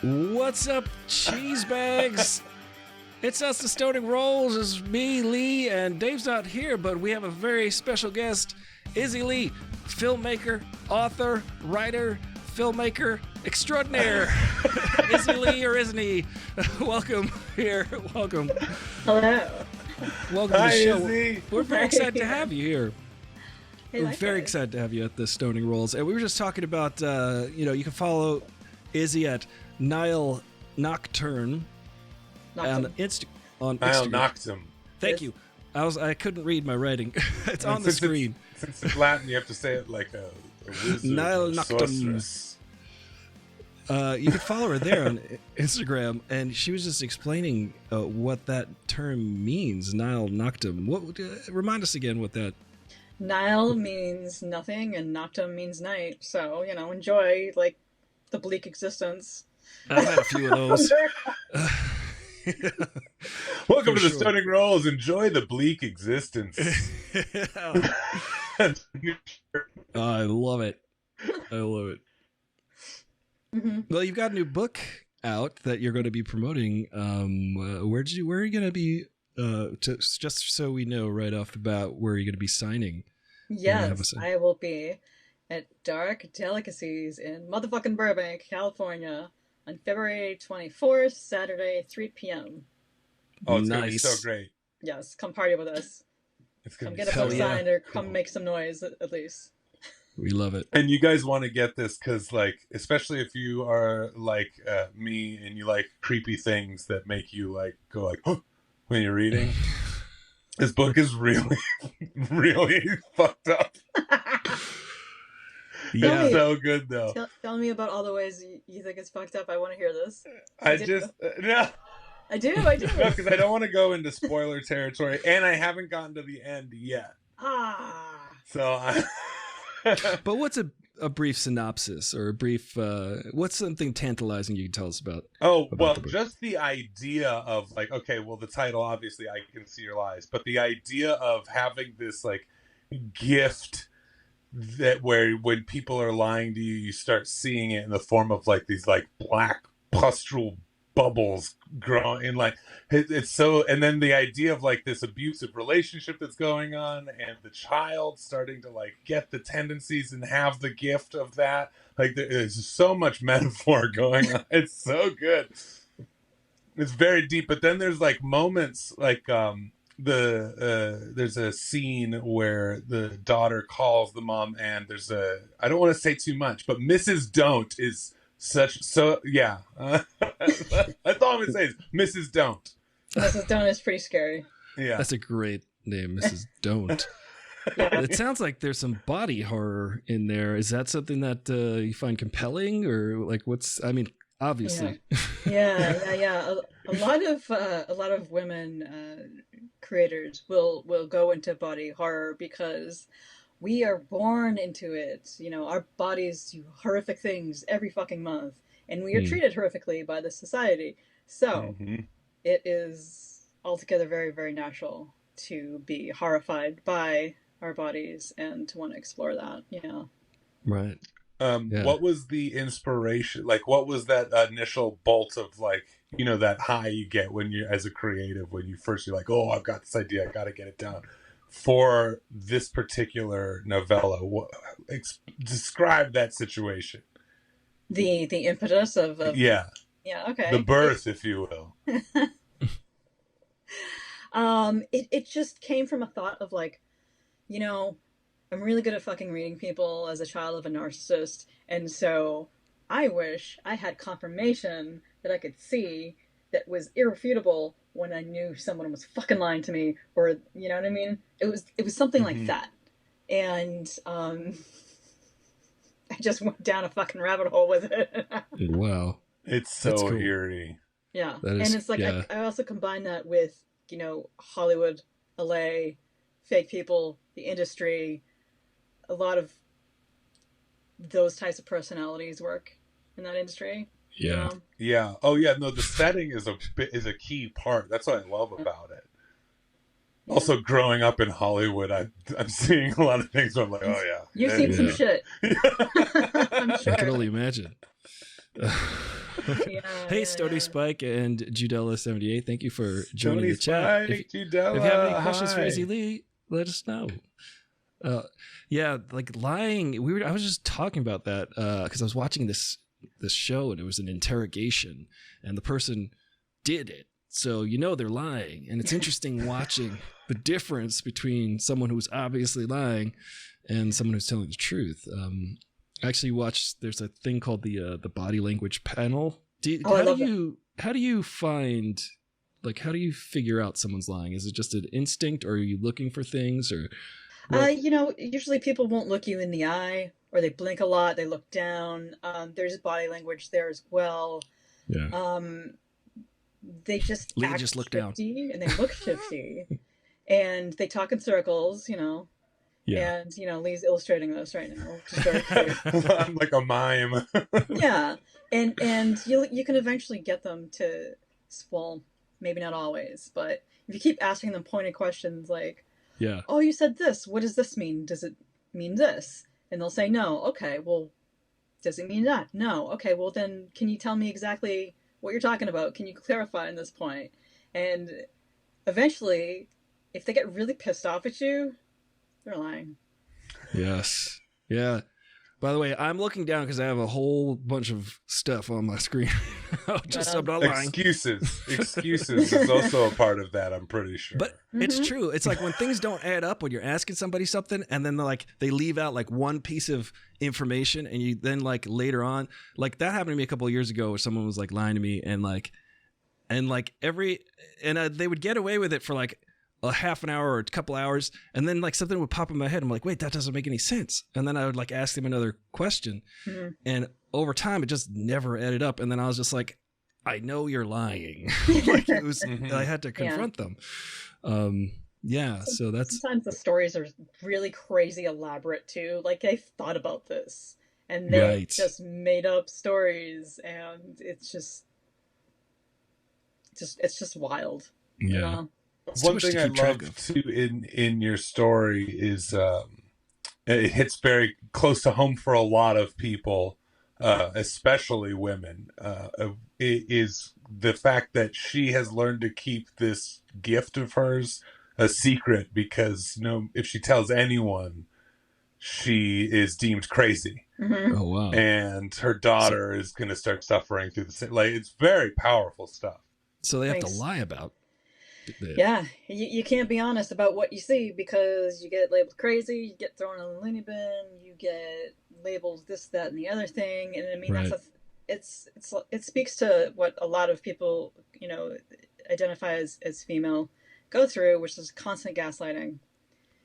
What's up, cheese bags? It's us, the Stoning Rolls. It's me, Lee, and Dave's not here, but we have a very special guest, IZZY Lee, filmmaker, author, writer, filmmaker extraordinaire. IZZY Lee, or isn't he? Welcome here. Welcome. Hello. Welcome to the show. IZZY. We're very excited to have you here. Hey, We're very excited to have you at the Stoning Rolls. And we were just talking about, you can follow IZZY at Nile Nocturne on Instagram. Nile Noctum. Thank you. I couldn't read my writing. It's on the screen. Since it's Latin, you have to say it like a wizard Nile or Noctum. sorceress. You can follow her there on Instagram, and she was just explaining what that term means, Nile Noctum. What remind us again what that... Nile means nothing and Noctum means night. So, enjoy, the bleak existence. I've had a few of those. Welcome to the Stoning Rolls. Enjoy the bleak existence. I love it. I love it. Mm-hmm. Well, you've got a new book out that you're going to be promoting. Where are you going to be? Just so we know right off the bat, where are you going to be signing? Yes, I will be at Dark Delicacies in motherfucking Burbank, California, on February 24th, Saturday, 3 p.m. Oh, it's going to be so great. Yes, come party with us. Come get a book signed or come make some noise, at least. We love it. And you guys want to get this because, especially if you are like me and you like creepy things that make you go oh, when you're reading. This book is really, really fucked up. Yeah. It's so good, though. Tell me about all the ways you think it's fucked up. I want to hear this. No. I do. No, because I don't want to go into spoiler territory, and I haven't gotten to the end yet. So, But what's a brief synopsis or a brief? What's something tantalizing you can tell us about? Oh, well, just the idea of okay, well, the title, obviously, I Can See Your Lies, but the idea of having this gift that where when people are lying to you, you start seeing it in the form of these black pustule bubbles growing in it's so, and then the idea of this abusive relationship that's going on and the child starting to get the tendencies and have the gift of that, there's so much metaphor going on. It's so good. It's very deep, but then there's moments there's a scene where the daughter calls the mom, and there's I don't want to say too much, but Mrs. Don't is that's all I'm gonna say is Mrs. Don't. Mrs. Don't is pretty scary. Yeah, that's a great name, Mrs. Don't. Yeah. It sounds like there's some body horror in there. Is that something that you find compelling, or what's? I mean, obviously. Yeah. A lot of women creators will go into body horror because we are born into it. Our bodies do horrific things every fucking month, and we are treated horrifically by the society. So it is altogether very, very natural to be horrified by our bodies and to want to explore that. Right. What was the inspiration? What was that initial bolt of that high you get when you, as a creative, when you first, you're oh, I've got this idea, I got to get it down. For this particular novella, describe that situation. The impetus of yeah, okay, the birth, if you will. It just came from a thought of I'm really good at fucking reading people as a child of a narcissist, and so I wish I had confirmation that I could see that was irrefutable when I knew someone was fucking lying to me, or you know what I mean? It was something like that, and I just went down a fucking rabbit hole with it. Wow, it's so cool. Eerie. Yeah, and it's I also combine that with Hollywood, LA, fake people, the industry. A lot of those types of personalities work in that industry. Yeah. Yeah. Oh, yeah. No, the setting is a key part. That's what I love about it. Yeah. Also, growing up in Hollywood, I'm seeing a lot of things where I'm oh, yeah. You've seen some shit. I'm sure. I can only imagine. Yeah, Hey, yeah, Stody yeah. Spike and Judella78, thank you for joining Tony the chat. Spike, If you Judella, have any questions for hi. Izzy Lee, let us know. Yeah, like lying. I was just talking about that because I was watching this show and it was an interrogation, and the person did it. So they're lying, and it's interesting watching the difference between someone who's obviously lying and someone who's telling the truth. I actually watched. There's a thing called the body language panel. I love it. How do you find, like, how do you figure out someone's lying? Is it just an instinct, or are you looking for things, or what? Usually people won't look you in the eye, or they blink a lot, they look down. There's body language there as well. Yeah. They just Lee act just looked down. shifty, and they look shifty, and they talk in circles, Yeah. and Lee's illustrating this right now, which is very cute. I'm like a mime. Yeah, and you can eventually get them to, well, maybe not always, but if you keep asking them pointed questions like, Yeah. "Oh, you said this. What does this mean? Does it mean this?" And they'll say, "No." "Okay, well, does it mean that?" "No." "Okay, well then, can you tell me exactly what you're talking about? Can you clarify on this point?" And eventually, if they get really pissed off at you, they're lying. Yes. Yeah. By the way, I'm looking down because I have a whole bunch of stuff on my screen. Just I'm not lying. Excuses is also a part of that, I'm pretty sure. But it's true. It's like when things don't add up when you're asking somebody something, and then they leave out like one piece of information, and you then like later on, like that happened to me a couple of years ago, where someone was like lying to me, and they would get away with it for like a half an hour or a couple hours, and then like something would pop in my head. I'm like, wait, that doesn't make any sense. And then I would like ask them another question, and over time it just never added up. And then I was just like, I know you're lying. Like it was, I had to confront them. Yeah, so that's sometimes the stories are really crazy elaborate too. Like they've thought about this and they just made up stories, and it's just wild. Yeah. One thing I love too in your story is it hits very close to home for a lot of people, especially women. Is the fact that she has learned to keep this gift of hers a secret, because if she tells anyone, she is deemed crazy. Oh wow! And her daughter is going to start suffering through the same. Like, it's very powerful stuff. So they have to lie about. Yeah, you can't be honest about what you see, because you get labeled crazy, you get thrown in the loony bin, you get labeled this, that, and the other thing, and I mean it speaks to what a lot of people identify as female go through, which is constant gaslighting,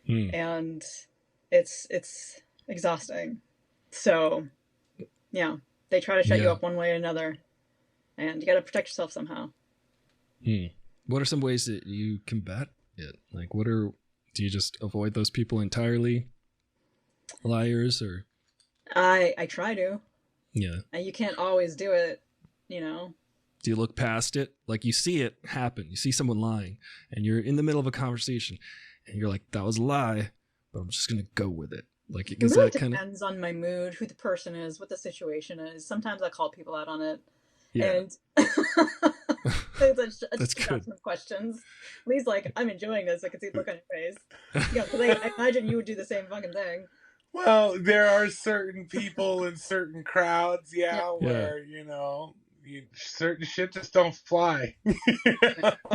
and it's exhausting. So yeah, they try to shut you up one way or another, and you got to protect yourself somehow. What are some ways that you combat it? Like, do you just avoid those people entirely? Liars, or? I try to. Yeah. And you can't always do it, Do you look past it? Like, you see it happen. You see someone lying, and you're in the middle of a conversation, and you're like, that was a lie, but I'm just going to go with it. Like, it really depends on my mood, who the person is, what the situation is. Sometimes I call people out on it. Yeah. And that's good. Some questions. Lee's like, I'm enjoying this. I can see the look on your face. Yeah, because I imagine you would do the same fucking thing. Well, there are certain people in certain crowds, where certain shit just don't fly.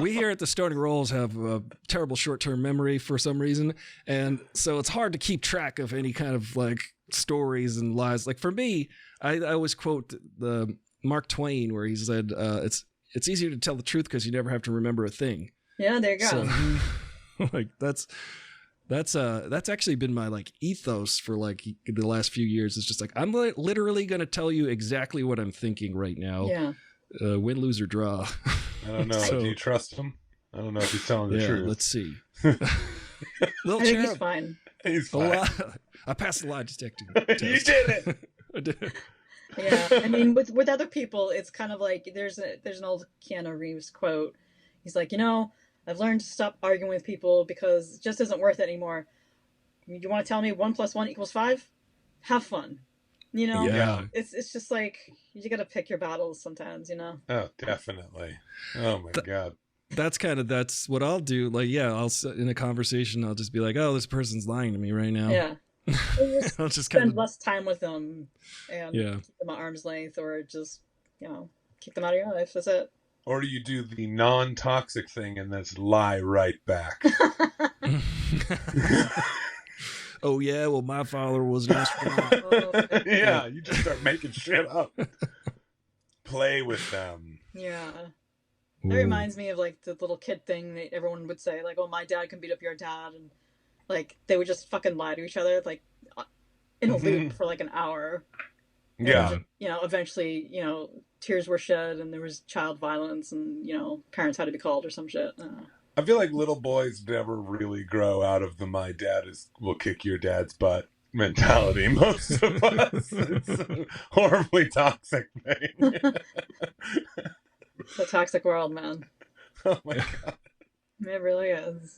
We here at the Stoning Rolls have a terrible short-term memory for some reason, and so it's hard to keep track of any kind of like stories and lies. Like for me, I always quote the Mark Twain, where he said, "It's easier to tell the truth because you never have to remember a thing." Yeah, there you go. So, like that's actually been my like ethos for like the last few years. It's just like, I'm literally going to tell you exactly what I'm thinking right now. Yeah. Win, lose, or draw. I don't know. Do you trust him? I don't know if he's telling the truth. Let's see. I think he's fine. He's fine. I passed the lie detecting test. You did it. I did. Yeah, I mean, with other people, it's kind of like there's an old Keanu Reeves quote. He's like, I've learned to stop arguing with people because it just isn't worth it anymore. You want to tell me 1 + 1 = 5? Have fun. You know, Yeah. it's just like you got to pick your battles sometimes. You know. Oh, definitely. Oh my God. That's what I'll do. Like, yeah, in a conversation, I'll just be like, oh, this person's lying to me right now. Yeah. Or just I'll just spend less time with them and Yeah. keep them at arm's length, or just keep them out of your life. That's it. Or you do the non-toxic thing and that's lie right back. Oh yeah, well my father was an astronaut. Yeah, you just start making shit up. Play with them. Yeah. That reminds me of like the little kid thing that everyone would say, like, "Oh, my dad can beat up your dad," and like they would just fucking lie to each other, like in a loop for like an hour. And Yeah. just, eventually, tears were shed, and there was child violence, and parents had to be called or some shit. I feel like little boys never really grow out of the "my dad will kick your dad's butt" mentality. Most of us, it's a horribly toxic thing. It's a toxic world, man. Oh my God. It really is.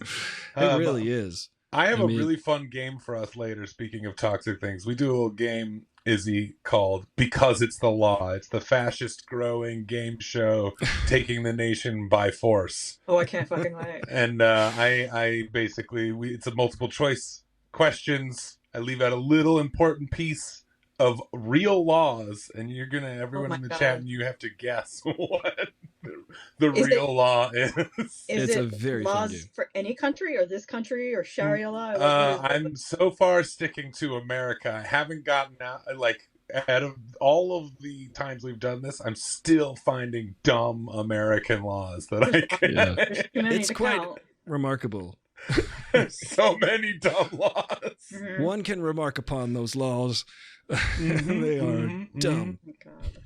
It really is. I have a really fun game for us later. Speaking of toxic things, we do a little game, Izzy, called Because It's the Law. It's the fascist growing game show taking the nation by force. Oh, I can't fucking wait. And I basically, it's a multiple choice questions. I leave out a little important piece of real laws, and everyone in the chat, and you have to guess what the real law is. It's a very fun laws game. For any country, or this country, or Sharia law? I'm so far sticking to America. I haven't gotten out, out of all of the times we've done this, I'm still finding dumb American laws that I can. Yeah. It's quite remarkable. So many dumb laws. Mm-hmm. One can remark upon those laws. They are dumb. Oh, God.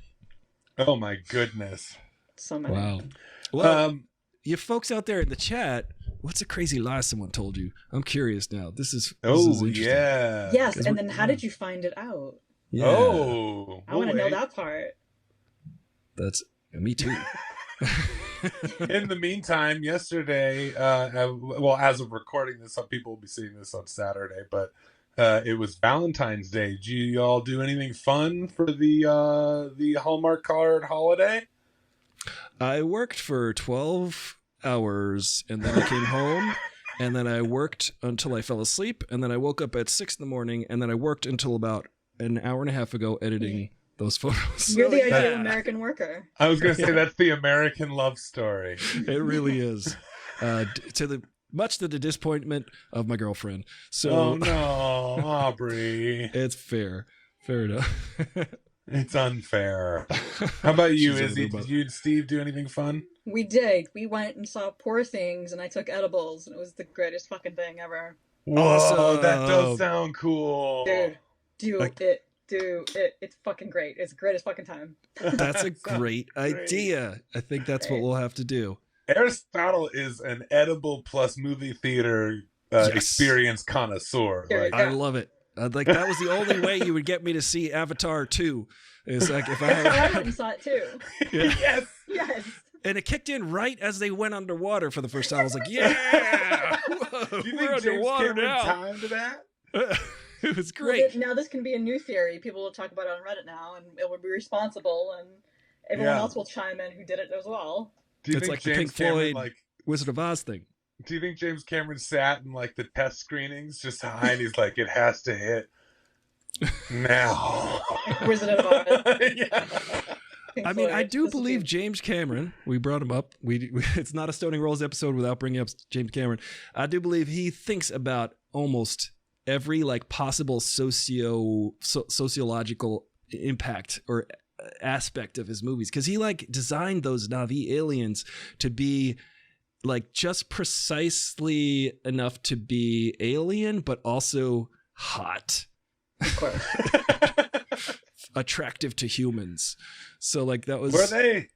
Oh my goodness. So many. Wow. Well, you folks out there in the chat, what's a crazy lie someone told you? I'm curious now. This is interesting. Yeah. Yes, and then how did you find it out? Yeah. Oh. I want to know that part. That's me too. In the meantime, yesterday, as of recording this, some people will be seeing this on Saturday, but it was Valentine's Day. Did you all do anything fun for the Hallmark card holiday? I worked for 12 hours, and then I came home, and then I worked until I fell asleep, and then I woke up at 6 a.m, and then I worked until about an hour and a half ago editing those photos. You're the ideal American worker. I was going to say that's the American love story. It really is. Much to the disappointment of my girlfriend. So, oh no, Aubrey. It's fair enough. It's unfair. How about you, Izzy? Did you and Steve do anything fun? We did. We went and saw Poor Things, and I took edibles, and it was the greatest fucking thing ever. Whoa, awesome. That does sound cool. Dude, do it. It's fucking great. It's the greatest fucking time. That's a great idea. I think that's what we'll have to do. Aristotle is an edible plus movie theater experience connoisseur. I love it. Like that was the only way you would get me to see Avatar 2. Is like if I had. I went and saw it too. Yeah. Yes. And it kicked in right as they went underwater for the first time. I was like, yeah, whoa, Do you we're think underwater James Cameron now. timed that? It was great. Well, now this can be a new theory. People will talk about it on Reddit now, and it will be responsible, and everyone else will chime in who did it as well. Do you It's think like the James Pink Cameron, Floyd Wizard of Oz thing. Do you think James Cameron sat in the test screenings just high and he's like, it has to hit now? Wizard of Oz. Yeah. Pink I mean, Floyd. I do believe James Cameron. We brought him up. It's not a Stoning Rolls episode without bringing up James Cameron. I do believe he thinks about almost every possible sociological impact or aspect of his movies, because he designed those Na'vi aliens to be just precisely enough to be alien, but also hot. Of course. Attractive to humans. So that was. Were they?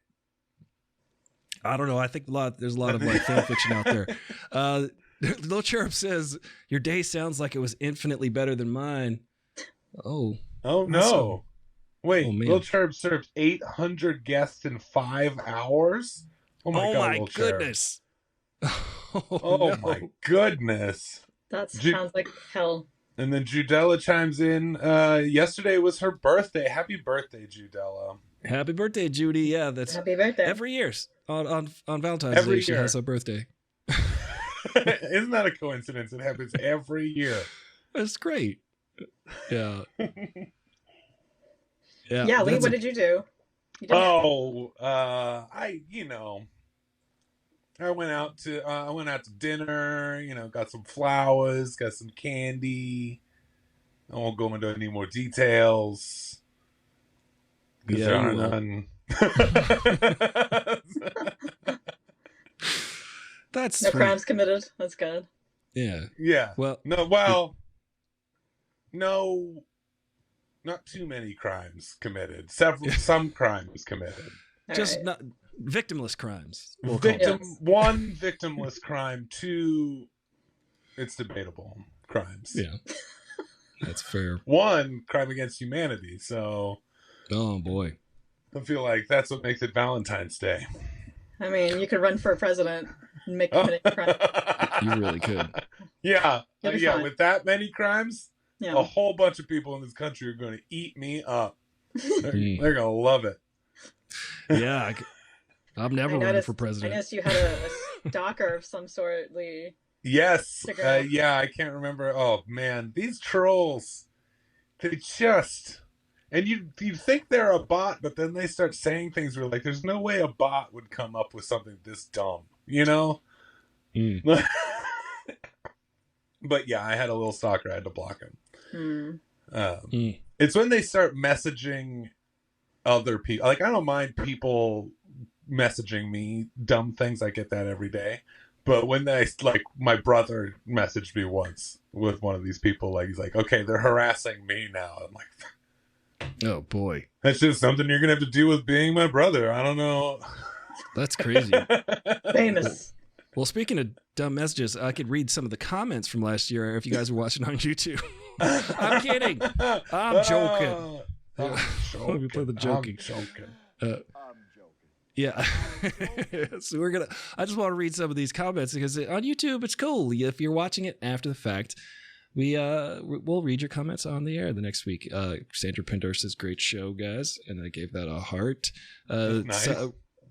I don't know. I think there's a lot of fan fiction out there. Little Cherub says your day sounds like it was infinitely better than mine. Oh no. Awesome. Wait, Oh, man. Little Cherub served 800 guests in 5 hours? Oh my god, Little Cherub. Goodness. Oh no. my goodness. That sounds like hell. And then Judella chimes in. Yesterday was her birthday. Happy birthday, Judella. Happy birthday, Judy. Yeah, that's Happy birthday. every year on Valentine's Every Day. She year. has a birthday. Isn't that a coincidence? It happens every year. That's great. Yeah. Yeah, Lee, what did you do? You didn't- I went out to dinner, got some flowers, got some candy. I won't go into any more details. Because there are none. That's no sweet. crimes committed. That's good. Yeah. Yeah. Well, no, not too many crimes committed. Some crimes committed. Just not victimless crimes. We'll One, victimless crime. Two, it's debatable crimes. Yeah. That's fair. One, crime against humanity. So, oh boy, I feel like that's what makes it Valentine's Day. I mean, you could run for president and make commit crime. You really could. Yeah, fine. with that many crimes, Yeah. a whole bunch of people in this country are going to eat me up. They're going to love it. Yeah, I'm never running for president. I noticed you had a stalker of some sort, Lee. Yes. I can't remember. Oh, man. These trolls, they just... And you'd think they're a bot, but then they start saying things where, like, there's no way a bot would come up with something this dumb, you know? But, yeah, I had a little stalker. I had to block him. It's when they start messaging other people. Like, I don't mind people messaging me dumb things. I get that every day. But when my brother messaged me once with one of these people, like, he's like, okay, they're harassing me now. I'm like, oh boy, that's just something you're gonna have to deal with being my brother. I don't know. That's crazy. Famous. Well, speaking of dumb messages, I could read some of the comments from last year if you guys were watching on YouTube. I'm kidding. I'm joking. Let me play the joking. I'm joking. Yeah. So I just want to read some of these comments because on YouTube it's cool. If you're watching it after the fact, we'll read your comments on the air the next week. Sandra Pindar says, great show, guys. And I gave that a heart. Nice.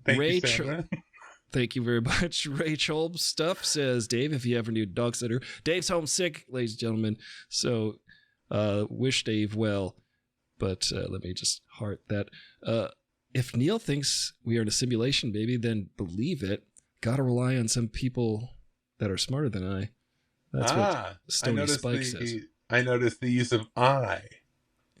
Thank you, Sandra. Thank you very much. Rachel Stuff says, Dave, if you ever need a dog sitter. Dave's homesick, ladies and gentlemen. So wish Dave well. But let me just heart that. If Neil thinks we are in a simulation, baby, then believe it. Gotta rely on some people that are smarter than I. That's what Stony Spike says. I noticed the use of I.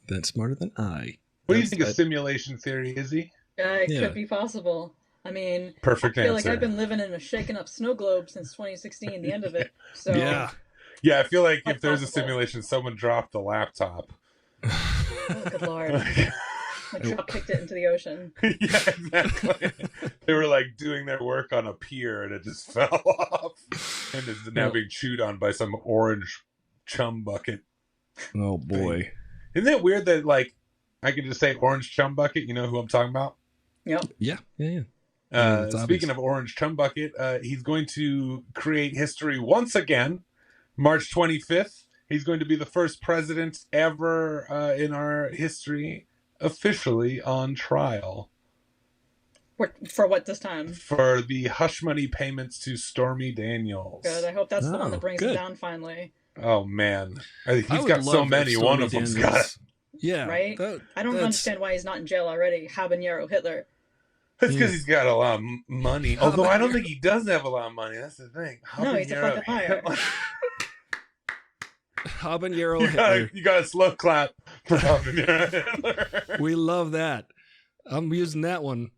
That's smarter than I. What do you think of simulation theory, Izzy? It could be possible. I mean, perfect I feel answer. like I've been living in a shaken up snow globe since 2016, the end of it. So yeah, I feel like if there's a simulation, someone dropped the laptop. Oh, good lord. Like drop kicked it into the ocean. Yeah, exactly. They were like doing their work on a pier and it just fell off and is now being chewed on by some orange chum bucket. Oh boy. Isn't it weird that like I can just say orange chum bucket? You know who I'm talking about? Yep. Yeah. Speaking of orange chum bucket, he's going to create history once again. March 25th. He's going to be the first president ever in our history officially on trial. For what this time? For the hush money payments to Stormy Daniels. Good. I hope that's the one that brings it down finally. Oh, man. He's got so many. One of them's got... Yeah. Right? I don't understand why he's not in jail already. Habanero Hitler. That's because he's got a lot of money. Although I don't think he does have a lot of money. That's the thing. No, he's a fucking liar. Habanero Hitler. You got a slow clap for Habanero Hitler. We love that. I'm using that one.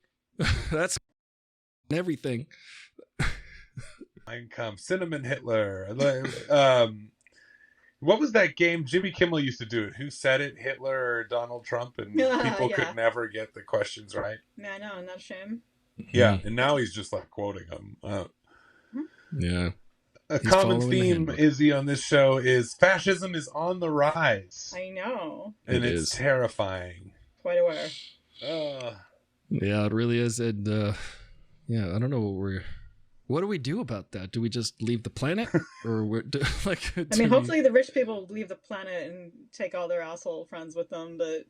That's everything. Income. Cinnamon Hitler. What was that game? Jimmy Kimmel used to do it. Who said it? Hitler or Donald Trump? And people could never get the questions right. Yeah, I know. Isn't that a shame? Yeah, and now he's just like quoting them. Yeah. A common theme, Izzy, on this show is fascism is on the rise. I know. And it's terrifying. Quite aware. Yeah, it really is. And I don't know What do we do about that? Do we just leave the planet, or like? I mean, hopefully the rich people leave the planet and take all their asshole friends with them. But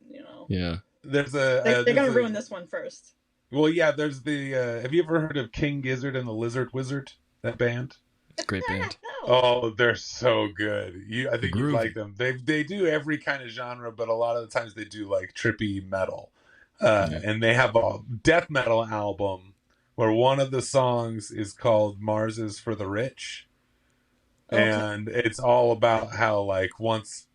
yeah, There's they're gonna ruin this one first. Well, yeah. There's the. Have you ever heard of King Gizzard and the Lizard Wizard? That band. great band. Oh, they're so good. I think you Groovy. like them. They do every kind of genre, but a lot of the times they do like trippy metal. And they have a death metal album where one of the songs is called Mars is for the Rich. Okay. And it's all about how like once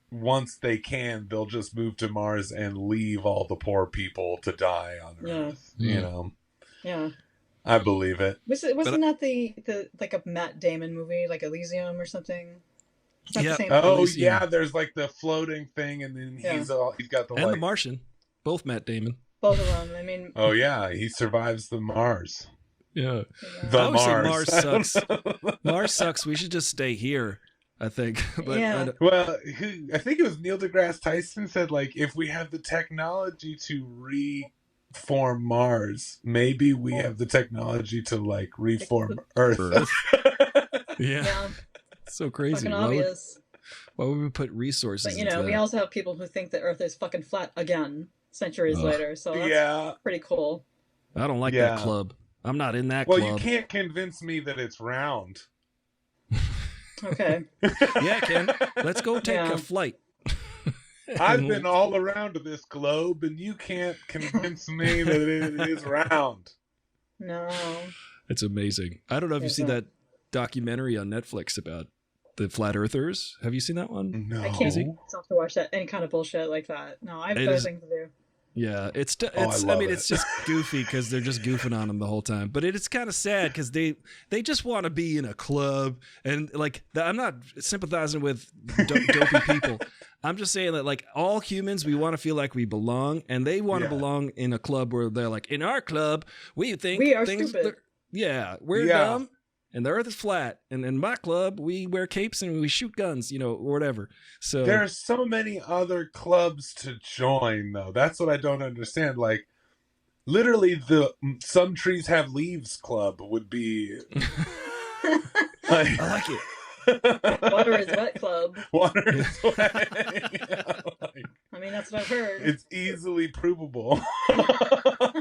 they can, they'll just move to Mars and leave all the poor people to die on Earth. Yeah. I believe it. Wasn't that the like a Matt Damon movie, like Elysium or something? It's not the same Oh Elysium. yeah, there's like the floating thing, and then he's got the and The Martian, both Matt Damon. Both of them. I mean. Oh yeah, he survives the Mars. Yeah. The I always say Mars. Mars sucks. Mars sucks. We should just stay here, I think. But Yeah. Well, I think it was Neil deGrasse Tyson said, like, if we have the technology to reform Mars, maybe we have the technology to, like, reform Earth. Yeah. So crazy. Fucking obvious. Why would we put resources But, into that? we also have people who think the Earth is fucking flat again centuries later. So that's pretty cool. I don't like that club. I'm not in that club. club. Well, you can't convince me that it's round. Okay. Yeah, Ken. Let's go take a flight. I've been all around this globe, and you can't convince me that it is round. No. It's amazing. I don't know if you see that documentary on Netflix about the flat earthers. Have you seen that one? No. I can't see myself to watch that any kind of bullshit like that. No, I have better things to do. Yeah, it's it's just goofy because they're just goofing on them the whole time. But it's kind of sad because they just want to be in a club, and like I'm not sympathizing with dopey people. I'm just saying that like all humans, we want to feel like we belong, and they want to belong in a club where they're like, in our club, we think we are things. Stupid. We're dumb. And the Earth is flat, and in my club we wear capes and we shoot guns, or whatever. So there are so many other clubs to join, though. That's what I don't understand. Like, literally, the Some Trees Have Leaves club would be. I like it. Water is wet club. Water is wet. I mean, that's what I've heard. It's easily provable.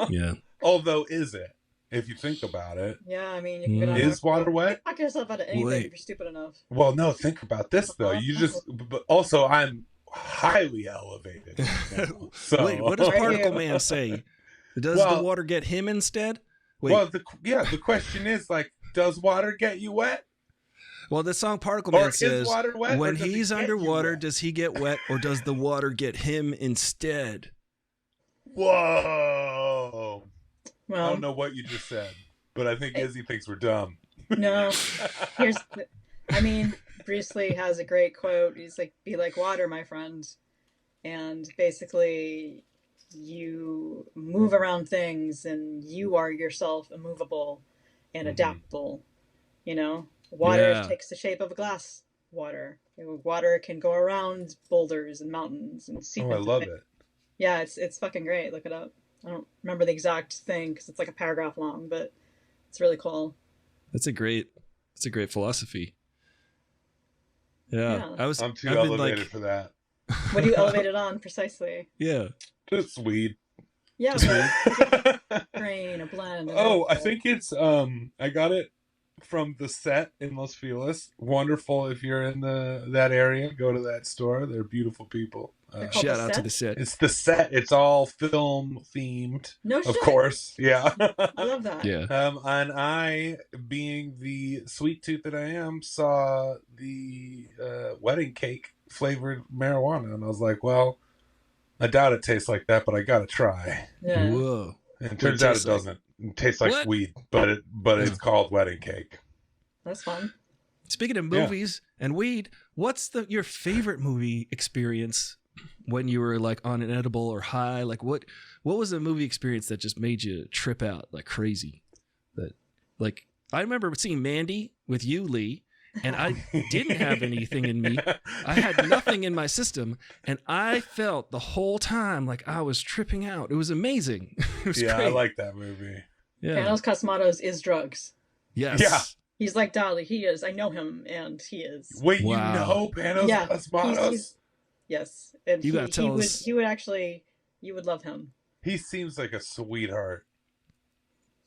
Yeah. Although, is it? If you think about it. Yeah, I mean, you can is water wet? Knock yourself out of anything if you're stupid enough. Well, no, think about this, though. But also, I'm highly elevated. So. Wait, what does Particle Man say? Does the water get him instead? Wait. Well, the question is, like, does water get you wet? Well, the song Particle Man says, wet, when he's underwater, does he get wet, or does the water get him instead? Whoa. Well, I don't know what you just said, but I think Izzy thinks we're dumb. No. Bruce Lee has a great quote. He's like, be like water, my friend. And basically, you move around things and you are yourself immovable and adaptable. Water takes the shape of a glass water. Water can go around boulders and mountains and seep. Oh, I love it. Yeah, it's fucking great. Look it up. I don't remember the exact thing because it's like a paragraph long, but it's really cool. That's a great philosophy. Yeah. I'm too elevated for that. What do you elevate it on precisely? Yeah. Just weed. Yeah, but grain, a blend. I think it's I got it from the Set in Los Feliz. Wonderful if you're in that area. Go to that store. They're beautiful people. Shout out to the Set. It's the Set. It's all film themed. No shit. Of course. Yeah. I love that. Yeah. And I, being the sweet tooth that I am, saw the wedding cake flavored marijuana, and I was like, well, I doubt it tastes like that, but I gotta try. Yeah. Whoa. And it turns out it doesn't. It tastes like weed, but it's called wedding cake. That's fun. Speaking of movies and weed, what's your favorite movie experience when you were like on an edible or high? Like what was a movie experience that just made you trip out like crazy? That like I remember seeing Mandy with you, Lee, and I didn't have anything in me. I had nothing in my system, and I felt the whole time like I was tripping out. It was amazing. It was great. I like that movie. Yeah. Panos Cosmatos is drugs. Yeah. Yes. He's like Dolly. He is. I know him, and he is. Wait, you Wow. know Panos Yeah, Cosmatos? yes, and You gotta tell us. he would actually, you would love him. He seems like a sweetheart.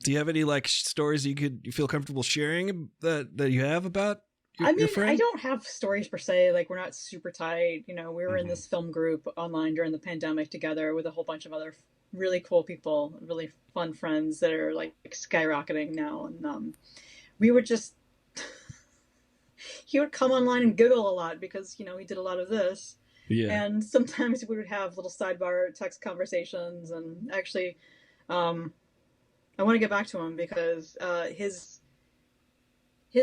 Do you have any like stories you feel comfortable sharing that you have about your friend? I don't have stories per se. Like, we're not super tight. You know, we were in Mhm. this film group online during the pandemic together with a whole bunch of other really cool people, really fun friends that are like skyrocketing now. And we would just, he would come online and giggle a lot because, you know, he did a lot of this. Yeah. And sometimes we would have little sidebar text conversations. And actually, I want to get back to him because his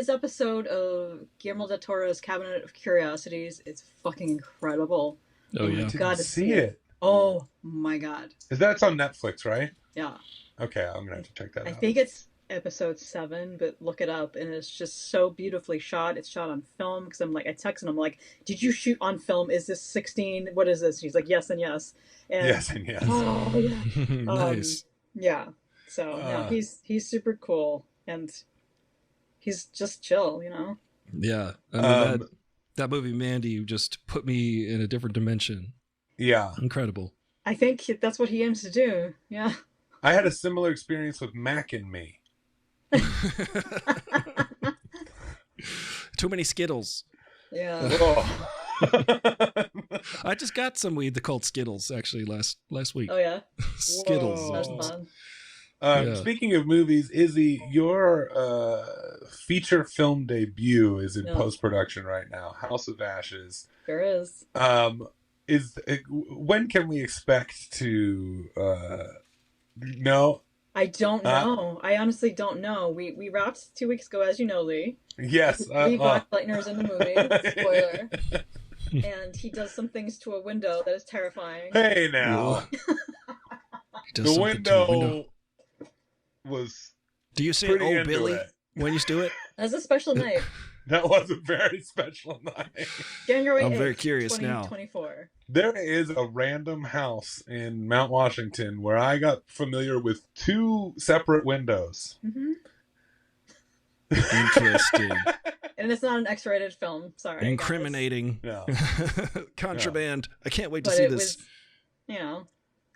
episode of Guillermo del Toro's Cabinet of Curiosities is fucking incredible. Oh I yeah. didn't see it. Oh my god. That's on Netflix, right? Yeah. Okay, I'm gonna have to check that I out. think it's episode 7, but look it up, and it's just so beautifully shot. It's shot on film because I'm like, I texted him like, "Did you shoot on film? Is this 16? What is this?" And he's like, "Yes and yes." And Yes and yes. oh yeah, Nice. yeah. So no, he's super cool, and he's just chill, you know. Yeah. I mean that movie Mandy just put me in a different dimension. Yeah. Incredible. I think that's what he aims to do. Yeah. I had a similar experience with Mac and Me. Too many Skittles. Yeah. Oh. I just got some weed called Skittles actually last week. Oh yeah. Skittles. Whoa. That's fun. Yeah. Speaking of movies, Izzy, your feature film debut is in Yeah. post-production right now. House of Ashes. There is. When can we expect to know? I don't know. I honestly don't know. We wrapped 2 weeks ago, as you know, Lee. Yes. Lee Blackleitner's in the movie. Spoiler. And he does some things to a window that is terrifying. Hey now. The window was Do you say pretty "Oh into Billy" it. when you do it? That's a special night. That was a very special night. January 8th, I'm very curious now. 2024. There is a random house in Mount Washington where I got familiar with 2 separate windows. Mm-hmm. Interesting. And it's not an X-rated film. Sorry. Incriminating. No. Contraband. I can't wait to But see it this. was, you know,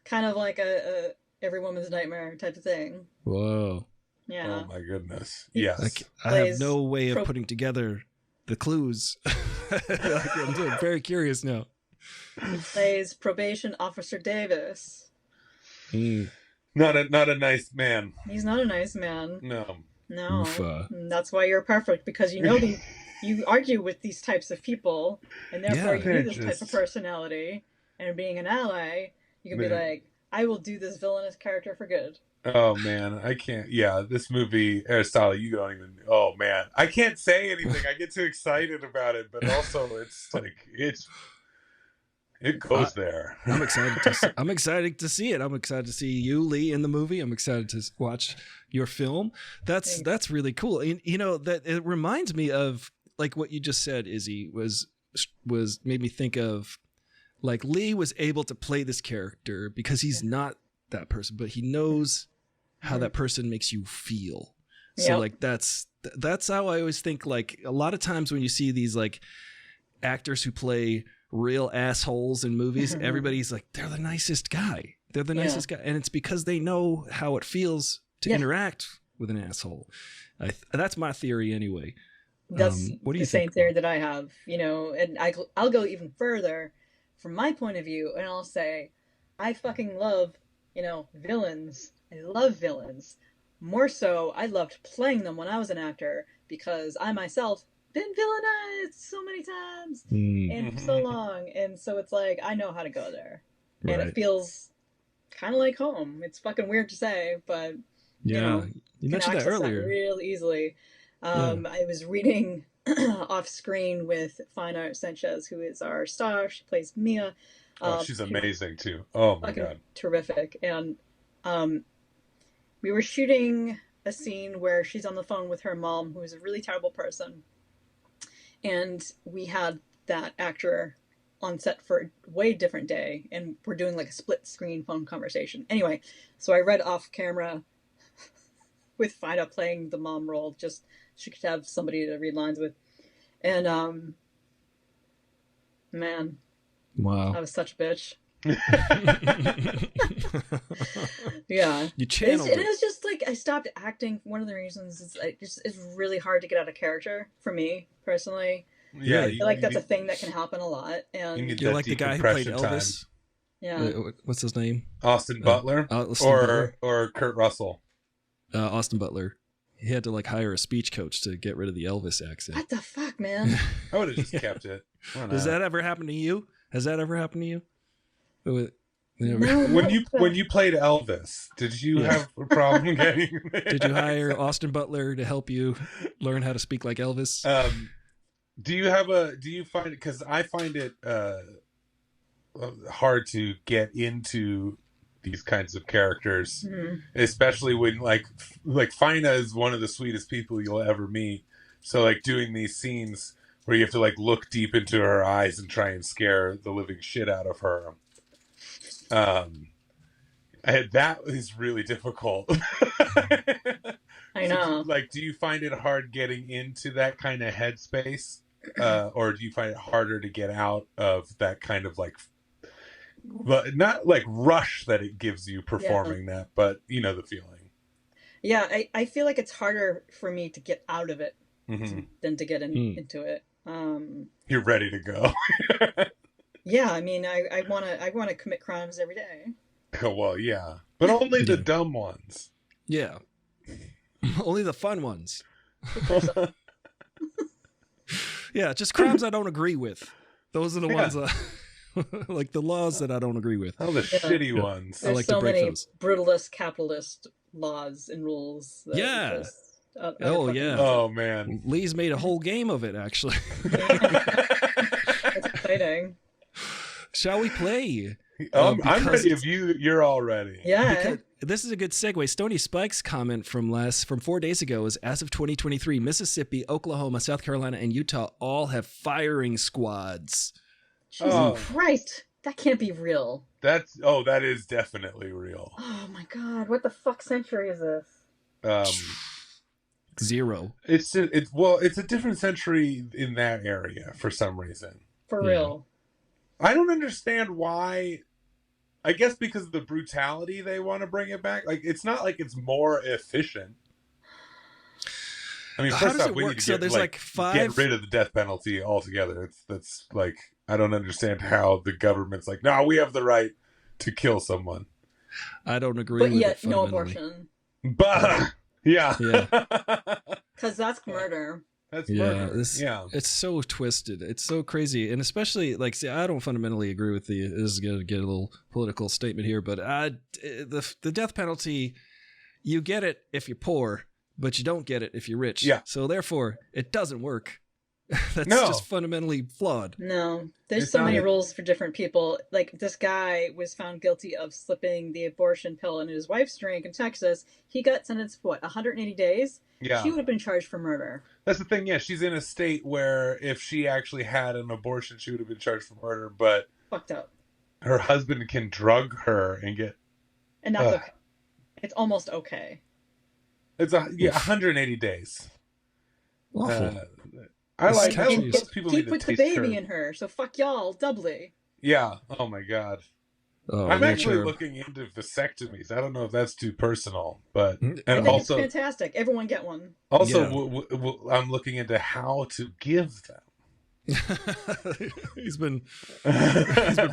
kind of like a every woman's nightmare type of thing. Whoa. Yeah. Oh my goodness. He Yes. I have no way of putting together the clues. I'm very curious now. He plays probation officer Davis. Not a nice man. He's not a nice man. No. No. Oof, And that's why you're perfect, because you know you argue with these types of people, and therefore you need this type of personality. And being an ally, you can be like, I will do this villainous character for good. Oh man, I can't. Yeah, this movie, Aristotle, you don't even. Oh man, I can't say anything. I get too excited about it, but also it's like it goes there. I'm excited to see it. I'm excited to see you, Lee, in the movie. I'm excited to watch your film. That's really cool. You know, that it reminds me of like what you just said, Izzy, was made me think of like Lee was able to play this character because he's not that person, but he knows how that person makes you feel. So like that's how I always think. Like a lot of times when you see these like actors who play real assholes in movies, everybody's like, they're the nicest guy. They're the nicest guy. And it's because they know how it feels to interact with an asshole. That's my theory anyway. That's what do you the same think? theory that I have, you know, and I'll go even further from my point of view, and I'll say, I fucking love, you know, villains. I love villains. More so, I loved playing them when I was an actor because I myself been villainized so many times and for so long. And so it's like, I know how to go there. Right. And it feels kind of like home. It's fucking weird to say, but you know, you mentioned that earlier. That real easily. I was reading off screen with Fine Art Sanchez, who is our star. She plays Mia. She's amazing too. Oh my god, terrific. And we were shooting a scene where she's on the phone with her mom, who is a really terrible person. And we had that actor on set for a way different day, and we're doing like a split screen phone conversation. Anyway, so I read off camera with Fina playing the mom role. Just she could have somebody to read lines with, and man, Wow. I was such a bitch. Yeah, You channeled it it. was just like I stopped acting. One of the reasons is it's really hard to get out of character for me personally. Yeah, Really? I feel like that's a thing that can happen a lot, and need You're that like the guy who played decompression Elvis. yeah, What's his name? Austin Butler Austin Butler. or Kurt Russell. Austin Butler. He had to like hire a speech coach to get rid of the Elvis accent. what the fuck, man? I would have just kept it. Why Does not? that ever happen to you? Has that ever happened to you? No, When you played Elvis, did you Yeah. have a problem getting? Did you hire Austin Butler to help you learn how to speak like Elvis? Do you find it, because I find it hard to get into these kinds of characters, especially when like Fina is one of the sweetest people you'll ever meet. So like doing these scenes where you have to like look deep into her eyes and try and scare the living shit out of her. That is really difficult. I know. Like, do you find it hard getting into that kind of headspace, or do you find it harder to get out of that kind of like, but not like rush that it gives you performing that, but you know the feeling. Yeah, I feel like it's harder for me to get out of it than to get into it. You're ready to go. Yeah, I mean, I wanna commit crimes every day. Oh, well, yeah, but only the dumb ones. Yeah. Only the fun ones. Yeah, just crimes I don't agree with. Those are the ones like the laws that I don't agree with. Oh, the shitty ones. There's like so to break many those. brutalist capitalist laws and rules. That Yeah. just, Oh man. Lee's made a whole game of it, actually. It's exciting. Shall we play? I'm Because ready if you're all ready. Yeah. Because this is a good segue. Stony Spike's comment from 4 days ago is, as of 2023, Mississippi, Oklahoma, South Carolina, and Utah all have firing squads. Jesus Christ. That can't be real. That is definitely real. Oh my god, what the fuck century is this? Zero. It's a different century in that area for some reason. For real. I don't understand why. I guess because of the brutality they want to bring it back. Like, it's not like it's more efficient. I mean, How first does off, it we work? need to So get, there's like, like five. get rid of the death penalty altogether. That's like, I don't understand how the government's like, no, we have the right to kill someone. I don't agree But with yet, it no fundamentally. abortion. But yeah. Because that's murder. That's Yeah, murder. it's so twisted. It's so crazy, and especially like, see, I don't fundamentally agree with the. This is gonna get a little political statement here, but the death penalty, you get it if you're poor, but you don't get it if you're rich. Yeah. So therefore, it doesn't work. That's No. just fundamentally flawed. No, there's It's so not many it. rules for different people. Like, this guy was found guilty of slipping the abortion pill in his wife's drink in Texas. He got sentenced, 180 days? Yeah. She would have been charged for murder. That's the thing. Yeah, she's in a state where if she actually had an abortion, she would have been charged for murder. But Fucked up. her husband can drug her and get. And that's okay. It's almost okay. It's 180 days. Awful. I like country those is- people He need to put the taste baby curve. in her, so fuck y'all, doubly. Yeah. Oh my god. Oh, I'm well, actually sure. looking into vasectomies. I don't know if that's too personal, but I and think also it's fantastic. Everyone get one. also I'm looking into how to give them. He's been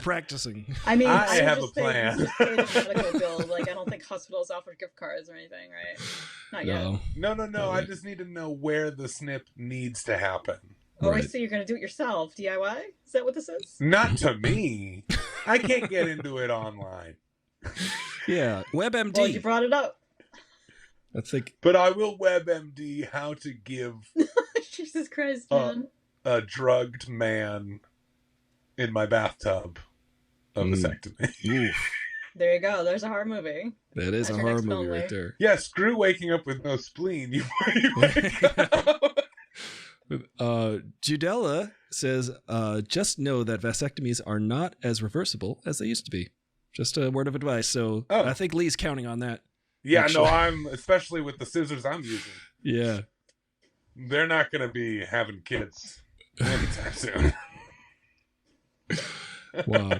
practicing. I mean, I would have just a say plan. just pay the medical bill. Like, I don't think hospitals offer gift cards or anything, right? Not yet. No. No. I just need to know where the snip needs to happen. Oh, I Right. see. You're going to do it yourself. DIY? Is that what this is? Not to me. I can't get into it online. Yeah, WebMD. Well, you brought it up. I think. But I will WebMD how to give Jesus Christ, man. a drugged man in my bathtub a vasectomy. Oof, There you go. There's a horror movie. that is That's a your horror next movie film, right Lee. there. Yeah, screw waking up with no spleen. You wake up. Judella says, just know that vasectomies are not as reversible as they used to be. Just a word of advice. So Oh. I think Lee's counting on that. Yeah, actually. no, I'm especially with the scissors I'm using. Yeah. They're not going to be having kids anytime soon. Wow.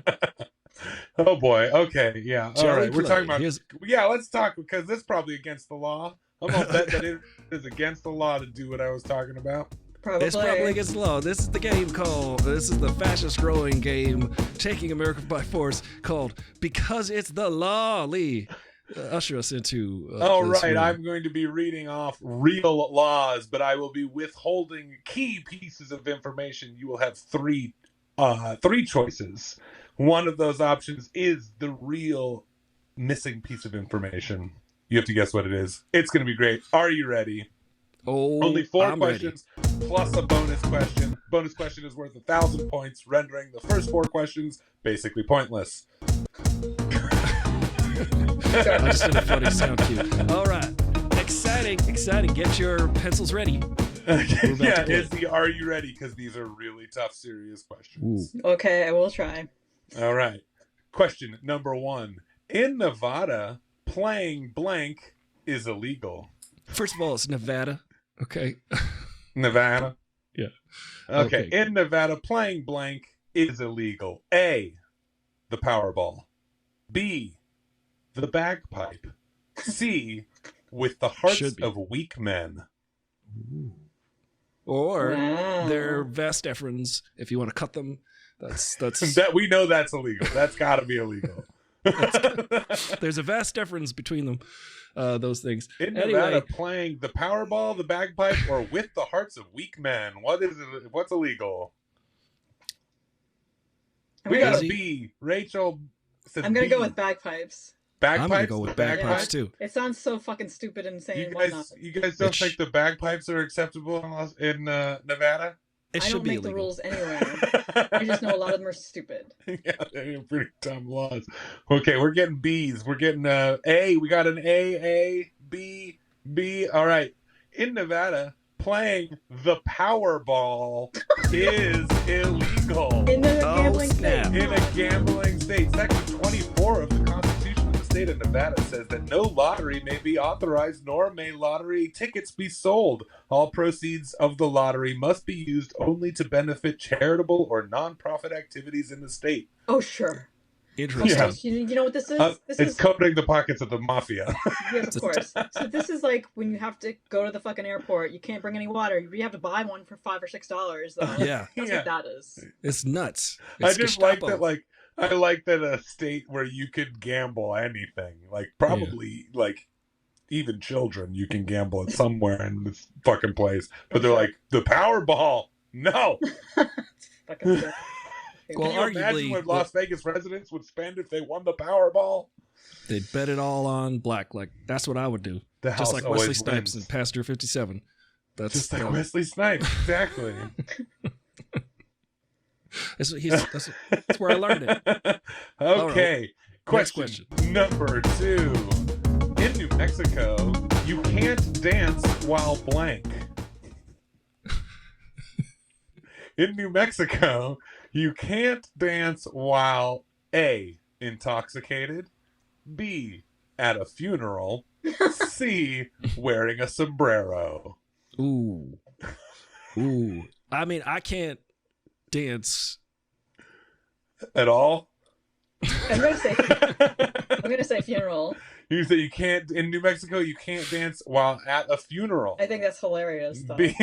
Oh boy. Okay. Yeah. All Shall right. we We're play? talking about. Here's- Yeah. Let's talk because this is probably against the law. I'm gonna bet that it is against the law to do what I was talking about. Probably. It's probably against the law. This is the game called, this is the fastest growing game taking America by force called Because It's the Law. Lee, usher us into. All this right. room. I'm going to be reading off real laws, but I will be withholding key pieces of information. You will have three choices. One of those options is the real missing piece of information. You have to guess what it is. It's going to be great. Are you ready? Oh, Only 4 I'm questions plus a bonus question. Bonus question is worth 1,000 points, rendering the first 4 questions basically pointless. I just did a funny sound cue. All right. Exciting, exciting. Get your pencils ready. Yeah, Izzy, are you ready? Because these are really tough, serious questions. Ooh. Okay, I will try. All right. Question number 1. In Nevada, playing blank is illegal. First of all, it's Nevada. Okay. Nevada? Yeah. Okay. Okay. In Nevada, playing blank is illegal. A, the Powerball. B, the bagpipe. C, with the hearts Should be. of weak men. Or Wow. they're vas deferens. If you want to cut them, that's That we know that's illegal. That's got to be illegal. there's a vas deferens between them. Those things. In Nevada, Anyway, playing the Powerball, the bagpipe, or with the hearts of weak men. What is it? What's illegal? We got a Izzy? B. Rachel said I'm gonna B. go with bagpipes. bagpipes. I'm gonna go with The bagpipes too. It sounds so fucking stupid and insane. Why not? You guys don't It's- think the bagpipes are acceptable in Nevada? It I should don't be make the illegal. rules anywhere. I just know a lot of them are stupid. Yeah, they're pretty dumb laws. Okay, we're getting B's. We're getting A. We got an A, B, B. All right. In Nevada, playing the Powerball is illegal. In the Oh, gambling snap. state. In a gambling state, Section 24 of the Constitution of the state of Nevada says that no lottery may be authorized, nor may lottery tickets be sold. All proceeds of the lottery must be used only to benefit charitable or nonprofit activities in the state. Oh, sure. Interesting. Yeah. You know what this is? This It's is coating the pockets of the mafia. yeah, of course. So this is like when you have to go to the fucking airport. You can't bring any water. You have to buy one for $5 or $6. Though. Yeah, That's Yeah. what that is. it's nuts. I It's just Gestapo. like that. I like that a state where you could gamble anything. Probably even children, you can gamble it somewhere in this fucking place. But they're like, the Powerball, no. Fucking sick. Well, Can you imagine arguably, what Las Vegas residents would spend if they won the Powerball? they'd bet it all on black. Like that's what I would do. The house Just like Wesley always Snipes wins. in Passenger 57. That's Just like Wesley Snipes, exactly. that's where I learned it. Okay, Next question number 2. In New Mexico, you can't dance while blank. In New Mexico, you can't dance while A, intoxicated, B, at a funeral, C, wearing a sombrero. Ooh. I mean, I can't dance. At all? I'm gonna say funeral. You say you can't in New Mexico. You can't dance while at a funeral. I think that's hilarious. Though. B.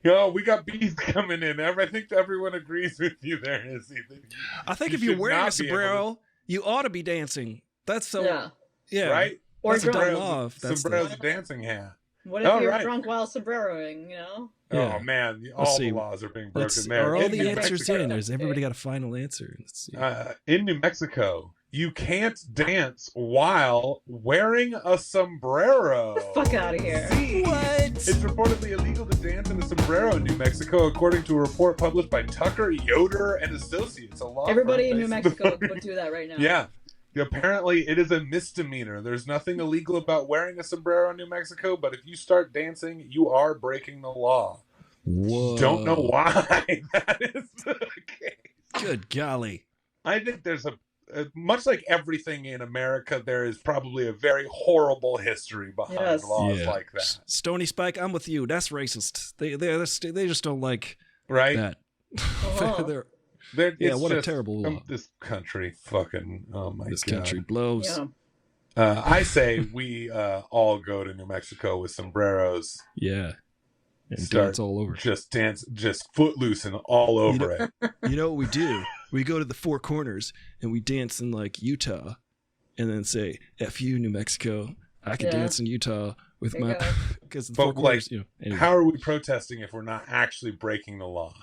We got B's coming in. I think everyone agrees with you there, Izzy. I think You if you're should wearing not a be able to- sombrero, you ought to be dancing. That's so. Yeah. Yeah. Right? Or That's a dumb drunk. law. That's Sombrero's the, a dancing hat. What if All you're right. drunk while sombreroing? You know. Yeah. Oh man, Let's all see. the laws are being broken let's, there. are all In the New answers Mexico- in? Has everybody got a final answer? Let's see. In New Mexico, you can't dance while wearing a sombrero. Get the fuck out of here. See? What? It's reportedly illegal to dance in a sombrero in New Mexico, according to a report published by Tucker, Yoder, and Associates. A law Everybody firm in New based in Mexico the- would do that right now. Yeah. Apparently, it is a misdemeanor. There's nothing illegal about wearing a sombrero in New Mexico, but if you start dancing, you are breaking the law. Whoa. Don't know why that is the case. Good golly. I think there's much like everything in America, there is probably a very horrible history behind Yes. laws like that. Stony Spike, I'm with you. That's racist. They just don't like Right? that. Uh-huh. Yeah, what a terrible law. This country fucking, oh my This God. country blows. Yeah. I say we all go to New Mexico with sombreros. Yeah. And Start dance all over. Just footloose and all over it. You know what we do? We go to the Four Corners and we dance in like Utah and then say, F you, New Mexico. I can dance in Utah with my, because the Four Corners, anyway. How are we protesting if we're not actually breaking the law?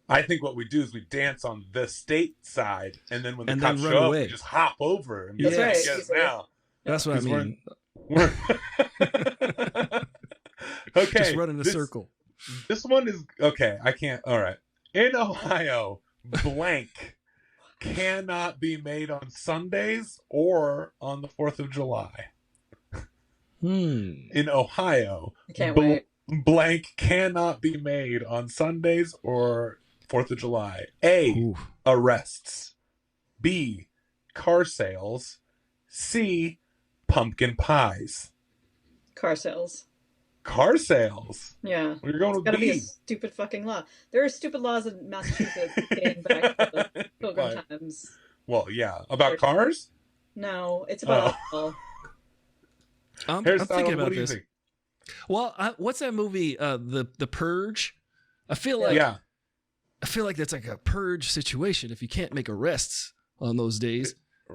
I think what we do is we dance on the state side, and then when the cops show up, we just hop over and be like, yes, now. That's what I mean. We're okay. Just run in a circle. This one is, okay, I can't, all right. In Ohio, blank cannot be made on Sundays or on the 4th of July. In Ohio, Can't wait. Blank cannot be made on Sundays or 4th of July. A, arrests. B, car sales. C, pumpkin pies. Car sales. Car sales? Yeah. You're going with It's gotta B. be a stupid fucking law. There are stupid laws in Massachusetts dating back to the Pilgrim times. Well, yeah. About cars? No, it's about alcohol. I'm thinking about this. Think? Well, what's that movie? The Purge. I feel like that's like a purge situation. If you can't make arrests on those days,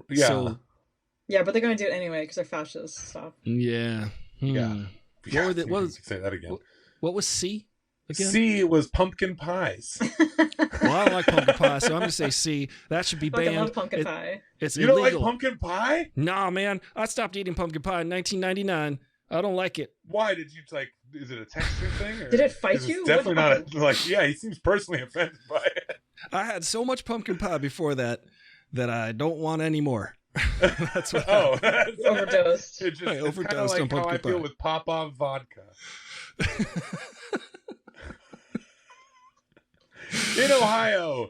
yeah, but they're gonna do it anyway because they're fascists. So yeah. What was say that again? What was C again? C was pumpkin pies. Well, I don't like pumpkin pie, so I'm gonna say C. That should be banned. I love pumpkin pie. It's you illegal. Don't like pumpkin pie? Nah, man. I stopped eating pumpkin pie in 1999. I don't like it. Why did you like? Is it a texture thing? Or did it fight you? Definitely not. Yeah, he seems personally offended by it. I had so much pumpkin pie before that I don't want any more. That's what. Overdosed. It's overdosed like on pumpkin how I pie. feel with Popov vodka. In Ohio,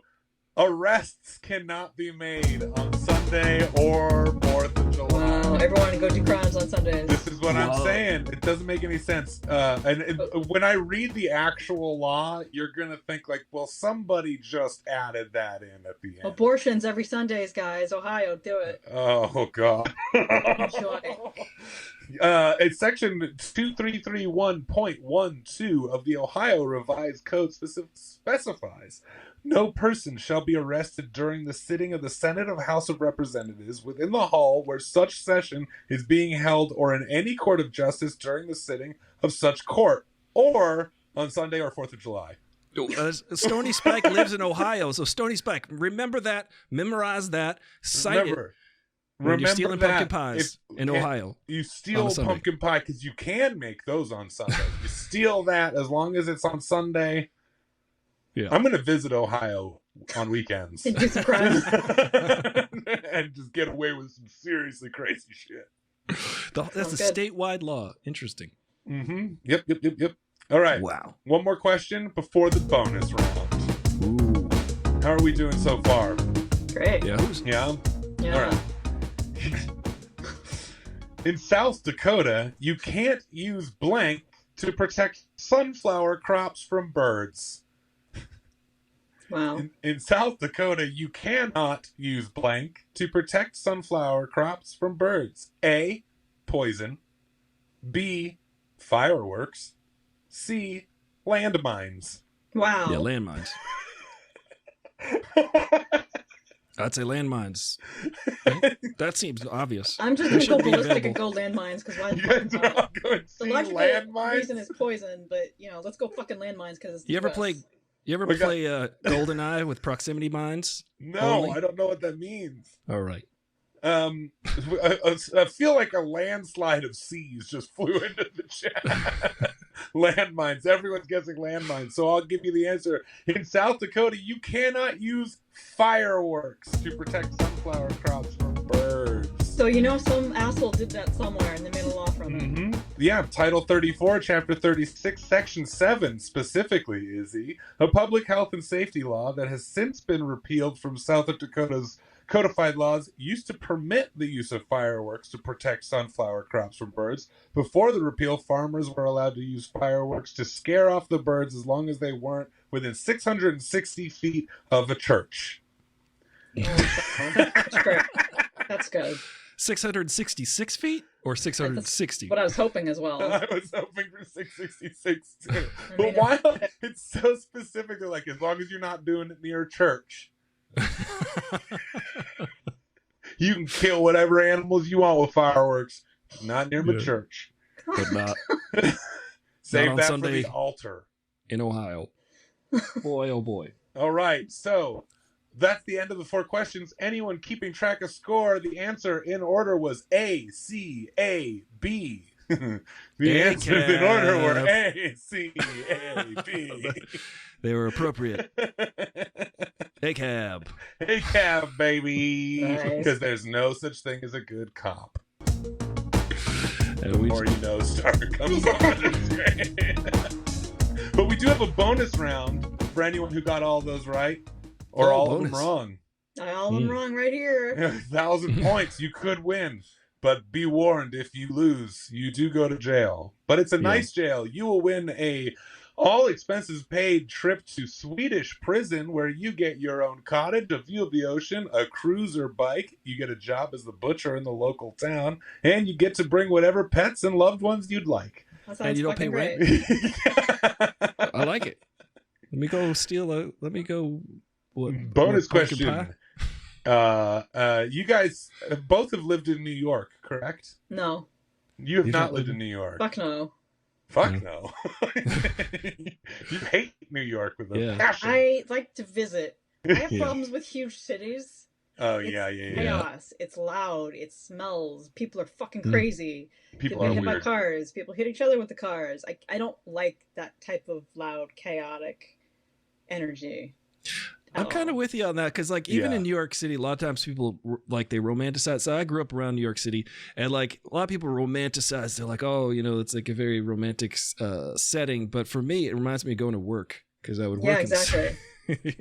arrests cannot be made on Sunday or 4th of July. Wow, everyone go do crimes on Sundays. This is what I'm saying. It doesn't make any sense. And when I read the actual law, you're going to think like, well, somebody just added that in at the end. Abortions every Sundays, guys. Ohio, do it. Oh, God. Enjoy. It's section 2331.12 of the Ohio Revised Code specifies no person shall be arrested during the sitting of the Senate or House of Representatives within the hall where such session is being held or in any court of justice during the sitting of such court or on Sunday or 4th of July. Stony Spike lives in Ohio, so Stony Spike, remember that, memorize that, cite it. Remember you're stealing pumpkin pies in Ohio. You steal pumpkin pie because you can make those on Sunday. You steal that as long as it's on Sunday. Yeah. I'm going to visit Ohio on weekends. And do some crimes. And just get away with some seriously crazy shit. That's a statewide law. Interesting. Mm-hmm. Yep. All right. Wow. One more question before the bonus round. Ooh. How are we doing so far? Great. Yeah. Yeah. All right. In South Dakota, you can't use blank to protect sunflower crops from birds. Wow. In South Dakota, you cannot use blank to protect sunflower crops from birds. A, poison. B, fireworks. C, landmines. Wow. Yeah, landmines. I'd say landmines. That seems obvious. I'm just going to go ballistic and go landmines because why the logical reason is poison, but let's go fucking landmines because You ever play GoldenEye with proximity mines? No, only? I don't know what that means. All right. I feel like a landslide of C's just flew into the chat. Landmines. Everyone's guessing landmines. So I'll give you the answer. In South Dakota, you cannot use fireworks to protect sunflower crops from birds. So some asshole did that somewhere and they made a law from it. Mm-hmm. Yeah, Title 34, Chapter 36, Section 7, specifically, IZZY, a public health and safety law that has since been repealed from South Dakota's codified laws used to permit the use of fireworks to protect sunflower crops from birds. Before the repeal, farmers were allowed to use fireworks to scare off the birds as long as they weren't within 660 feet of a church. Oh, that's great. That's good. 666 feet or 660? What I was hoping as well. I was hoping for 666 too. I But mean, why? It's so specific. They're like, as long as you're not doing it near a church, you can kill whatever animals you want with fireworks. Not near my church. But not Save on that Sunday. for the altar. in Ohio. Boy, oh boy. All right, so that's the end of the 4 questions. Anyone keeping track of score, the answer in order was A, C, A, B. The answers in order were A, C, A, B. They were appropriate. A-cab. A-cab, baby. Nice. Because there's no such thing as a good cop. And we Or star comes on the screen. But we do have a bonus round for anyone who got all those right. Or all of them wrong. All of them wrong right here. 1,000 points. You could win. But be warned, if you lose, you do go to jail. But it's a nice jail. You will win a all expenses paid trip to Swedish prison where you get your own cottage, a view of the ocean, a cruiser bike. You get a job as the butcher in the local town. And you get to bring whatever pets and loved ones you'd like. And you don't pay rent? I like it. Let me go steal let me go... Bonus question. You guys both have lived in New York, correct? No. You have not lived in New York. Fuck no. Fuck no. You hate New York with a passion. I like to visit. I have problems with huge cities. Oh, It's yeah. chaos. It's loud. It smells. People are fucking crazy. People get are hit by weird. cars. People hit each other with the cars. I don't like that type of loud, chaotic energy. I'm kind of with you on that because, like, even in New York City, a lot of times people like they romanticize. So I grew up around New York City, and like a lot of people romanticize. They're like, oh, you know, it's like a very romantic setting. But for me, it reminds me of going to work because I would work. Yeah, exactly.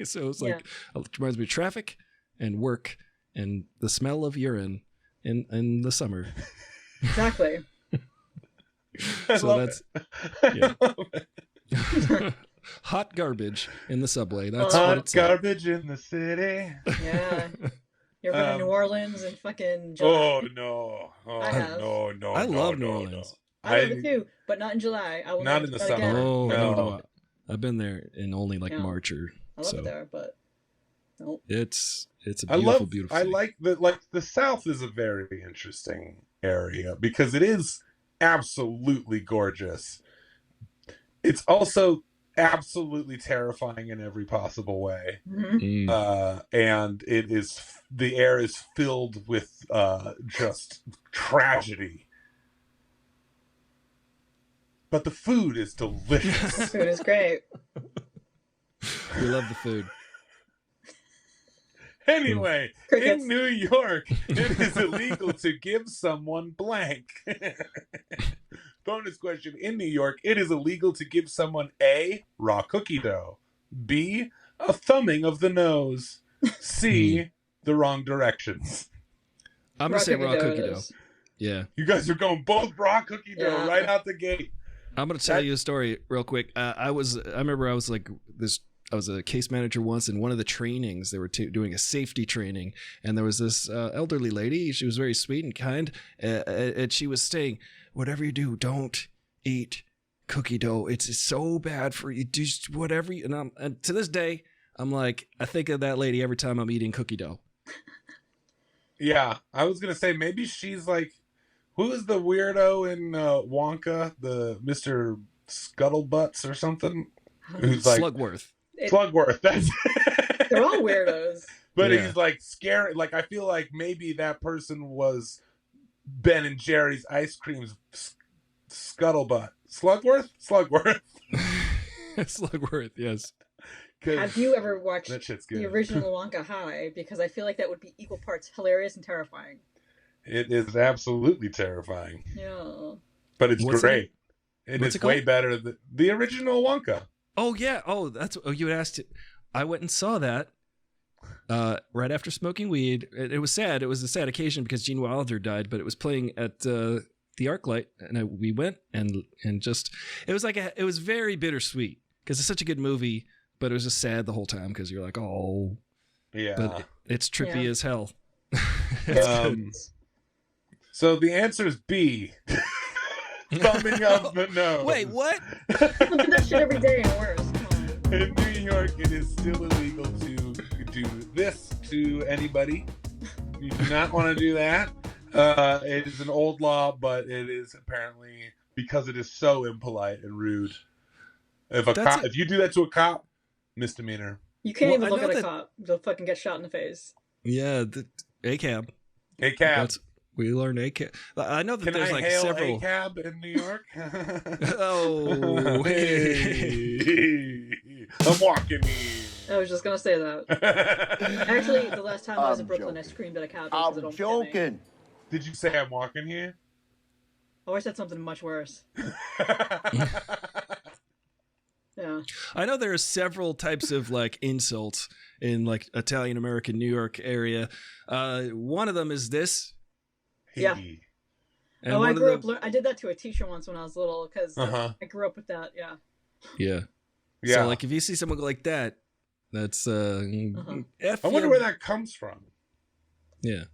So it's like it reminds me of traffic and work and the smell of urine in the summer. Exactly. So that's hot garbage in the subway. That's what hot it's garbage in the city. Yeah. You ever been to New Orleans and fucking July? Oh no! Oh I have. no! I love New Orleans. I love it too, but not in July. I will Not in the summer. Again. Oh No. no! I've been there in only like Yeah. March or I love it there, but nope. It's a beautiful, beautiful. I city. like the South is a very interesting area because it is absolutely gorgeous. It's also absolutely terrifying in every possible way. Mm-hmm. And the air is filled with just tragedy. But the food is delicious. The food is great. We love the food. Anyway, Crickets. in New York, it is illegal to give someone blank. Bonus question. In New York, it is illegal to give someone A, raw cookie dough, B, a thumbing of the nose, C, the wrong directions. I'm gonna say raw cookie dough. Yeah. You guys are going both raw cookie dough right out the gate. I'm gonna tell you a story real quick. I remember I was like this. I was a case manager once, in one of the trainings they were doing a safety training, and there was this elderly lady. She was very sweet and kind, and she was saying, "Whatever you do, don't eat cookie dough. It's so bad for you. Just whatever." And to this day, I'm like, I think of that lady every time I'm eating cookie dough. Yeah, I was gonna say maybe she's like, who is the weirdo in Wonka, the Mr. Scuttlebutts or something? Who's like Slugworth. Slugworth. That's They're all weirdos. But he's like scary. Like I feel like maybe that person was Ben and Jerry's ice cream's scuttlebutt. Slugworth? Slugworth. Slugworth, yes. Have you ever watched that shit's good. the original Wonka High? Because I feel like that would be equal parts hilarious and terrifying. It is absolutely terrifying. Yeah. But it's great. It What's is it way better than the original Wonka. Oh yeah. Oh, you asked it. I went and saw that. right after smoking weed. It was sad. It was a sad occasion because Gene Wilder died, but it was playing at the ArcLight, and we went and just it was like it was very bittersweet because it's such a good movie, but it was just sad the whole time because you're like, oh, Yeah. but it's trippy as hell. So the answer is B. Thumbing up the nose. Wait, what? Look at that shit every day and worse. Come on. In New York, it is still illegal to do this to anybody. You do not want to do that. It is an old law, but it is apparently because it is so impolite and rude. If you do that to a cop, misdemeanor. You can't even look at a cop. They'll fucking get shot in the face. Yeah, the ACAB. ACAB. We learned ACAB. I know that there's like hail several. ACAB in New York? Oh, hey. I'm walking here. I was just gonna say that. Actually, the last time I was in Brooklyn, I screamed at a cab. I'm joking. Did you say I'm walking here? Oh, I said something much worse. Yeah. I know there are several types of like insults in like Italian American New York area. One of them is this. Yeah. And I grew up. I did that to a teacher once when I was little because I grew up with that. Yeah. Yeah. Yeah. So like if you see someone like that, that's I wonder where that comes from. Yeah.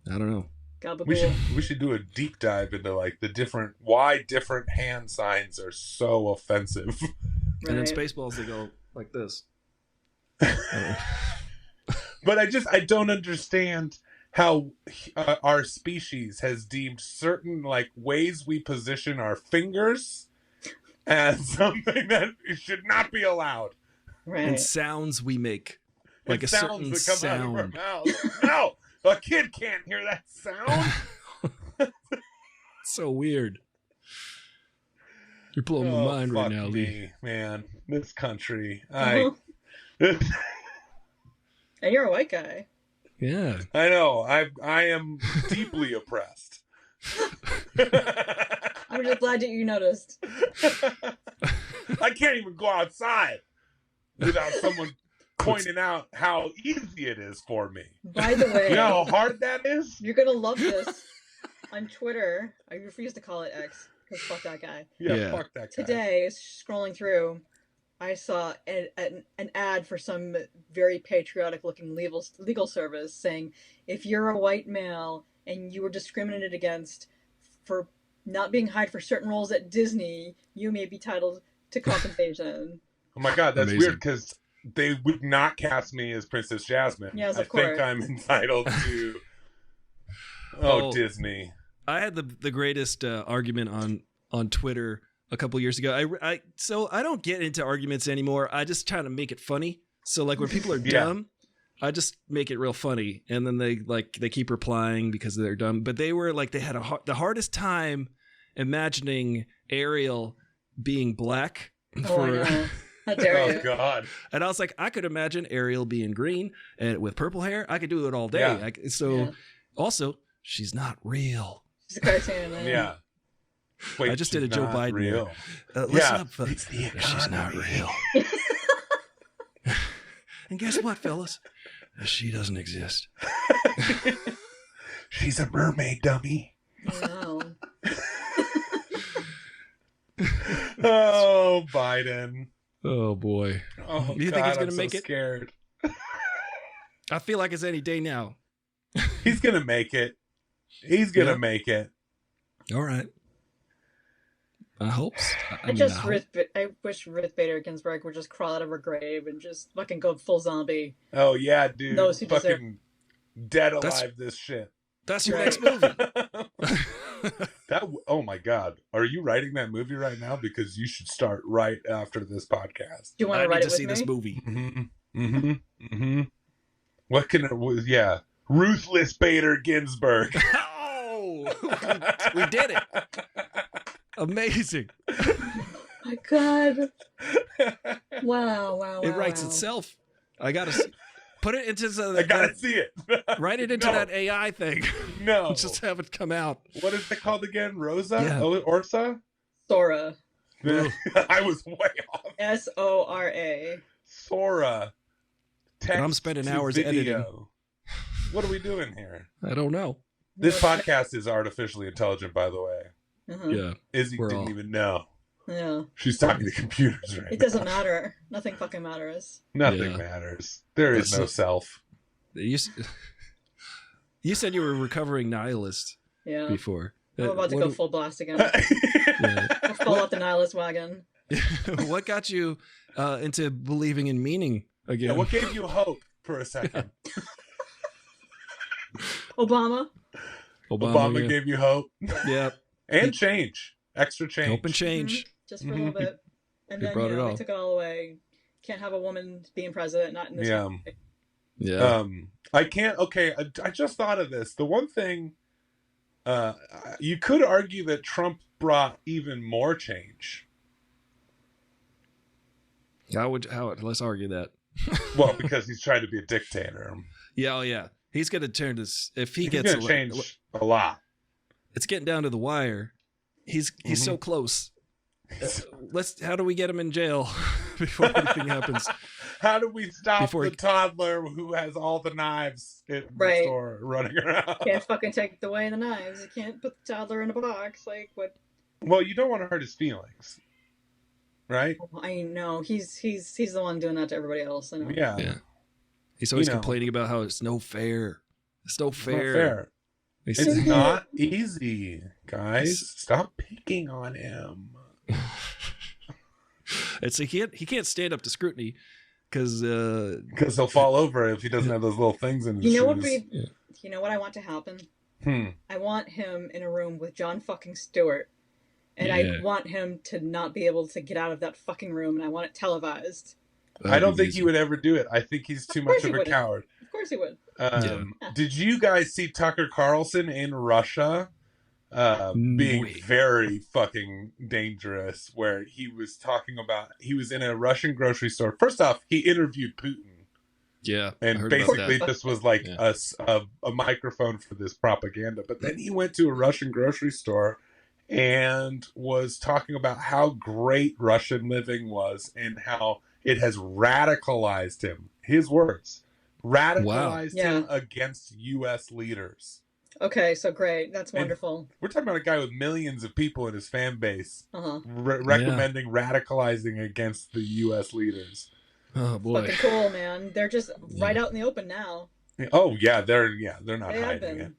I don't know. We should do a deep dive into like why different hand signs are so offensive. Right. And in Spaceballs they go like this. But I don't understand how our species has deemed certain like ways we position our fingers as something that should not be allowed. Right. And sounds we make. Like and a sounds certain that come sound. out of our mouths. No! A kid can't hear that sound. So weird. You're blowing my mind right now, Lee. Man, this country. And you're a white guy. Yeah. I know. I am deeply oppressed. I'm just glad that you noticed. I can't even go outside without someone pointing out how easy it is for me. By the way, you know how hard that is? You're gonna love this. On Twitter, I refuse to call it X because fuck that guy. Yeah, fuck that guy. Today, scrolling through, I saw an ad for some very patriotic-looking legal service saying, if you're a white male and you were discriminated against for not being hired for certain roles at Disney, you may be entitled to compensation. Oh my god, that's amazing. Weird because they would not cast me as Princess Jasmine. Yes, of course. I course. think I'm entitled to. Disney. I had the greatest argument on Twitter a couple years ago. So I don't get into arguments anymore. I just try to make it funny. So like when people are dumb, I just make it real funny, and then they keep replying because they're dumb. But they were like they had the hardest time imagining Ariel being black. No. How dare you? Oh God! And I was like, I could imagine Ariel being green and with purple hair. I could do it all day. Yeah. Also, she's not real. She's a cartoon. Yeah. Wait, I just did a Joe Biden. Real. Listen up, fellas. It's the economy. She's not real. And guess what, fellas? She doesn't exist. She's a mermaid, dummy. No. Oh, Biden. Oh boy. Oh, Do you think he's gonna make it? Scared. I feel like it's any day now. He's gonna make it. He's gonna make it. All right. I hope so. I wish Ruth Bader Ginsburg would just crawl out of her grave and just fucking go full zombie. Oh yeah, dude. Those who fucking dead alive this shit. That's your next movie. Oh my God. Are you writing that movie right now? Because you should start right after this podcast. Do you want to write it with see me? this movie? What can it? Yeah, Ruthless Bader Ginsburg. Oh, we did it! Amazing. My God. Wow. It writes itself. I gotta see. Put it into the. I gotta see it. Write it into that AI thing. No. Just have it come out. What is it called again? Rosa? Yeah. Orsa? Sora. I was way off. Sora. Sora. text I'm spending to hours video. editing. What are we doing here? I don't know. This podcast is artificially intelligent, by the way. Yeah. Izzy didn't even know. Yeah. She's talking to computers right It doesn't matter. Nothing fucking matters. Nothing matters. There is no self. You said you were a recovering nihilist before. I'm about to go full blast again. I'll fall off the nihilist wagon. What got you into believing in meaning again? Yeah, what gave you hope for a second? Obama Gave you hope. Yeah. And change. Extra change. Hope and change. Just for a little bit. And then they took it all away. Can't have a woman being president, not in this country. Yeah. I can't. Okay, I just thought of this. The one thing, you could argue that Trump brought even more change. How? Let's argue that. Well, because he's trying to be a dictator. Yeah. Oh, yeah. He's going to turn this. If he's going to change a lot. It's getting down to the wire. He's so close. How do we get him in jail before anything happens? How do we stop the toddler who has all the knives in the store running around? Can't fucking take away the knives. You can't put the toddler in a box. Like what? Well, you don't want to hurt his feelings, right? I know he's the one doing that to everybody else. I know. Yeah. He's always complaining about how it's no fair. It's no fair. It's not easy, guys. Stop picking on him. It's he can't stand up to scrutiny because he'll fall over if he doesn't have those little things in his shoes. You know what I want to happen? I want him in a room with John fucking Stewart, and I want him to not be able to get out of that fucking room, and I want it televised. I don't think he would ever do it. I think he's too much of a coward. Of course he would. Did you guys see Tucker Carlson in Russia being very fucking dangerous, where he was talking about, he was in a Russian grocery store. First off, he interviewed Putin. Yeah. And basically this was like a microphone for this propaganda. But then he went to a Russian grocery store and was talking about how great Russian living was and how it has radicalized him. His words. Radicalized him against U.S. leaders. Okay, so great. That's wonderful. And we're talking about a guy with millions of people in his fan base recommending radicalizing against the U.S. leaders. Oh boy, fucking cool, man. They're just right out in the open now. Oh yeah, they're not hiding it.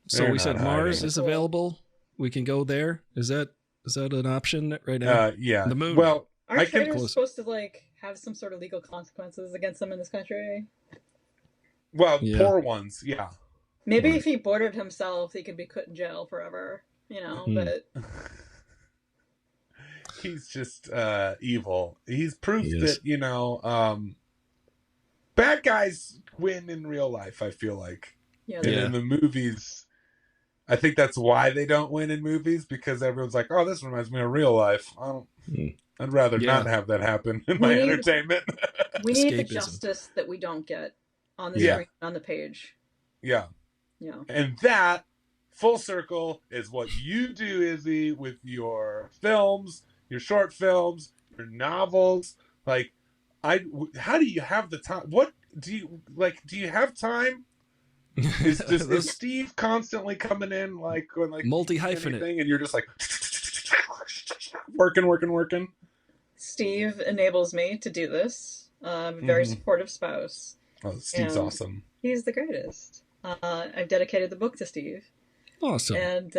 So we said Mars is available. We can go there. Is that an option right now? Yeah. The moon. Well, aren't traitors supposed to have some sort of legal consequences against them in this country? Well, poor ones, yeah. Maybe if he bordered himself, he could be put in jail forever, but... He's just evil. He's proof that, bad guys win in real life, I feel like. Yeah. And in the movies, I think that's why they don't win in movies, because everyone's like, oh, this reminds me of real life. I'd rather not have that happen in my entertainment. We need the justice that we don't get on the screen, on the page. Yeah. Yeah. And that, full circle, is what you do, Izzy, with your films, your short films, your novels. How do you have the time? What do you do you have time? Is Steve constantly coming in multi-hyphenate, and you're just like working? Steve enables me to do this. Very supportive spouse. Oh, Steve's awesome. He's the greatest. I've dedicated the book to Steve. Awesome. And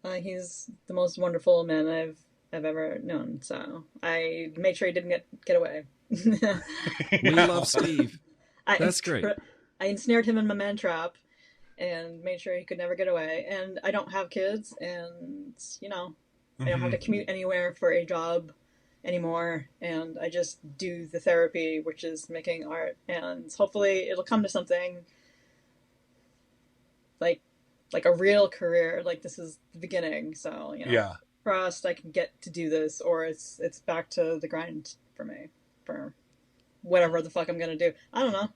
he's the most wonderful man I've ever known. So I made sure he didn't get away. We love Steve. That's great. I ensnared him in my man trap and made sure he could never get away. And I don't have kids, and I don't have to commute anywhere for a job anymore, and I just do the therapy, which is making art, and hopefully it'll come to something like a real career. Like, this is the beginning, so trust I can get to do this, or it's back to the grind for me for whatever the fuck I'm gonna do. I don't know.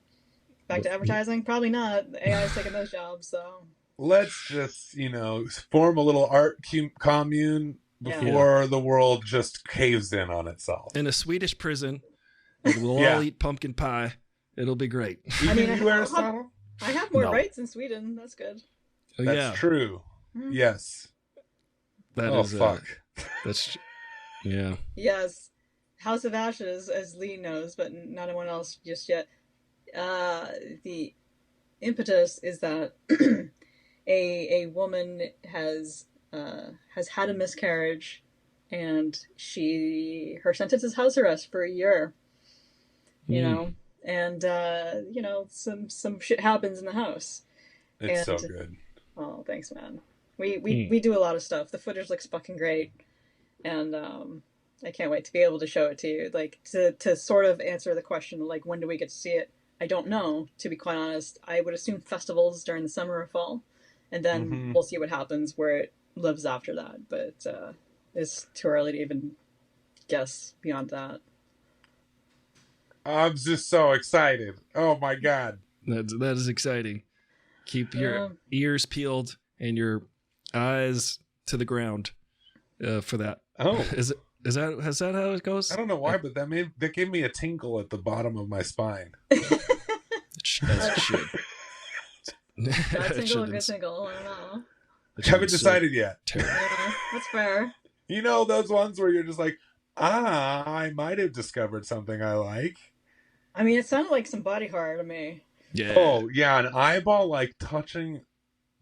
Back to advertising? Probably not. The AI is taking those jobs, so let's just form a little art commune before the world just caves in on itself. In a Swedish prison, and we'll Yeah. all eat pumpkin pie. It'll be great. You I mean, think I you, have- Aristotle? I have more No. rights in Sweden. That's good. Oh, That's yeah, true. Mhm. Yes. that Oh is, fuck. that's yeah. Yes. House of Ashes, as Lee knows, but not anyone else just yet. The impetus is that a woman has had a miscarriage, and her sentence is house arrest for a year. You know, and some shit happens in the house. It's so And- good. Oh, thanks, man. We do a lot of stuff. The footage looks fucking great, and I can't wait to be able to show it to you. Like to sort of answer the question, like when do we get to see it? I don't know, to be quite honest. I would assume festivals during the summer or fall, and then Mhm. we'll see what happens where it lives after that. But it's too early to even guess beyond that. I'm just so excited. Oh my god. That is exciting. Keep Yeah. your ears peeled and your eyes to the ground for that. Oh, Is that how it goes? I don't know why, but that gave me a tingle at the bottom of my spine. As it should. Bad It single or good shouldn't. single? I don't know. It Haven't shouldn't so decided yet. terrible. Yeah, that's fair. You know those ones where you're just like, I might have discovered something I like. I mean, it sounded like some body horror to me. Yeah. Oh yeah, an eyeball like touching.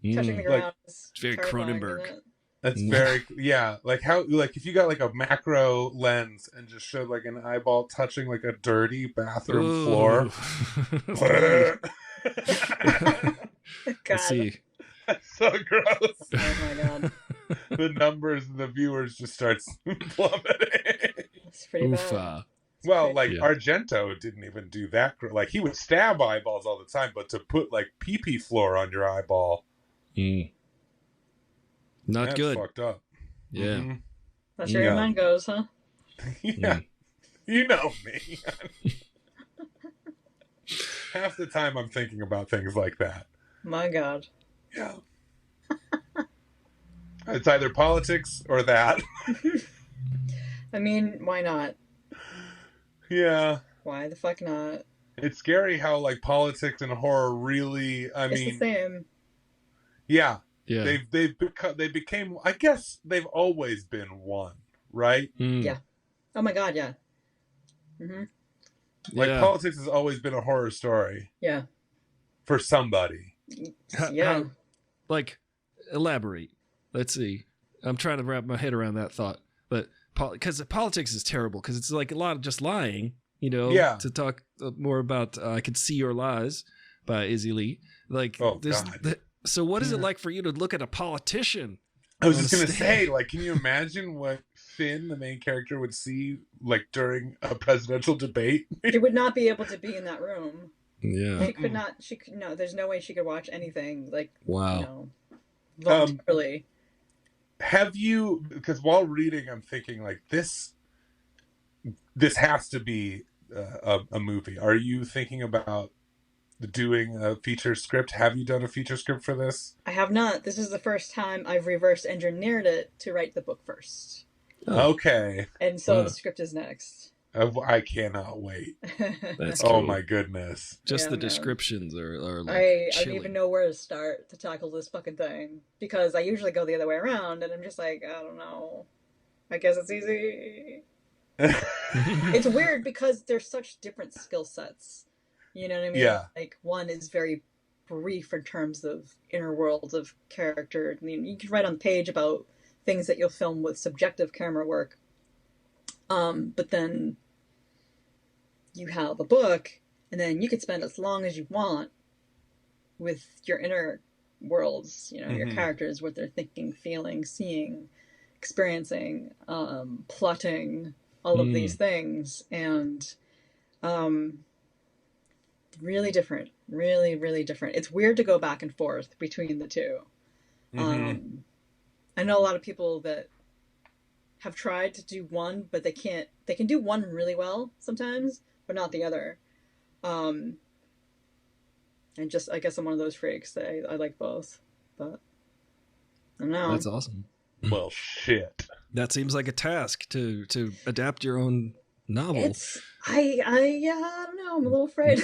Touching the Mm. ground is It's very terrifying, Cronenberg. isn't it? That's Mm. very like how like if you got like a macro lens and just showed like an eyeball touching like a dirty bathroom floor. Ooh. God. Let's see. That's so gross. Oh my god. The numbers and the viewers just starts plummeting. That's pretty bad. Oofa. Well, like Yeah. Argento didn't even do that. Like he would stab eyeballs all the time, but to put like pee-pee floor on your eyeball, Mm. Not that's good. fucked up. Yeah. Mhm. That's where your Yeah. mind goes, huh? Yeah, Mm. you know me. Half the time I'm thinking about things like that. My god. Yeah. It's either politics or that. I mean, why not? Yeah. Why the fuck not? It's scary how like politics and horror really, I It's mean, the same. yeah, Yeah. they became, I guess they've always been one, right? Mm. Yeah. Oh my god, yeah. hmm Like Yeah. politics has always been a horror story Yeah. for somebody. Yeah. Like, elaborate. Let's see. I'm trying to wrap my head around that thought, but because politics is terrible, because it's like a lot of just lying. You know. Yeah. To talk more about "I Could See Your Lies" by Izzy Lee. Like, Oh, there's. God. So, what is it Yeah. like for you to look at a politician? I was On just a gonna sta- say, like, can you imagine what Finn, the main character, would see like during a presidential debate? She would not be able to be in that room. Yeah. She could not. She could no. There's no way she could watch anything like Wow. you know voluntarily. Have you? Because while reading, I'm thinking like this has to be a movie. Are you thinking about doing a feature script? Have you done a feature script for this? I have not. This is the first time I've reverse engineered it to write the book first, Oh, Okay, and so Wow. the script is next. I cannot wait. that's Oh cool. my goodness! Just Yeah, the man. descriptions are like I don't chilling. even know where to start to tackle this fucking thing because I usually go the other way around, and I'm just like, I don't know. I guess it's easy. It's weird because there's such different skill sets. You know what I mean? Yeah. Like one is very brief in terms of inner worlds of character. I mean, you can write on the page about things that you'll film with subjective camera work. But then you have a book, and then you could spend as long as you want with your inner worlds, you know, your Mhm. characters, what they're thinking, feeling, seeing, experiencing, plotting, all of these things. And really different, really different. It's weird to go back and forth between the two. Mhm. I know a lot of people that have tried to do one, but they can't. They can do one really well sometimes, but not the other. And just, I guess I'm one of those freaks. I like both, but I don't know. That's awesome. Well, shit. That seems like a task to adapt your own novel. It's I don't know. I'm a little afraid.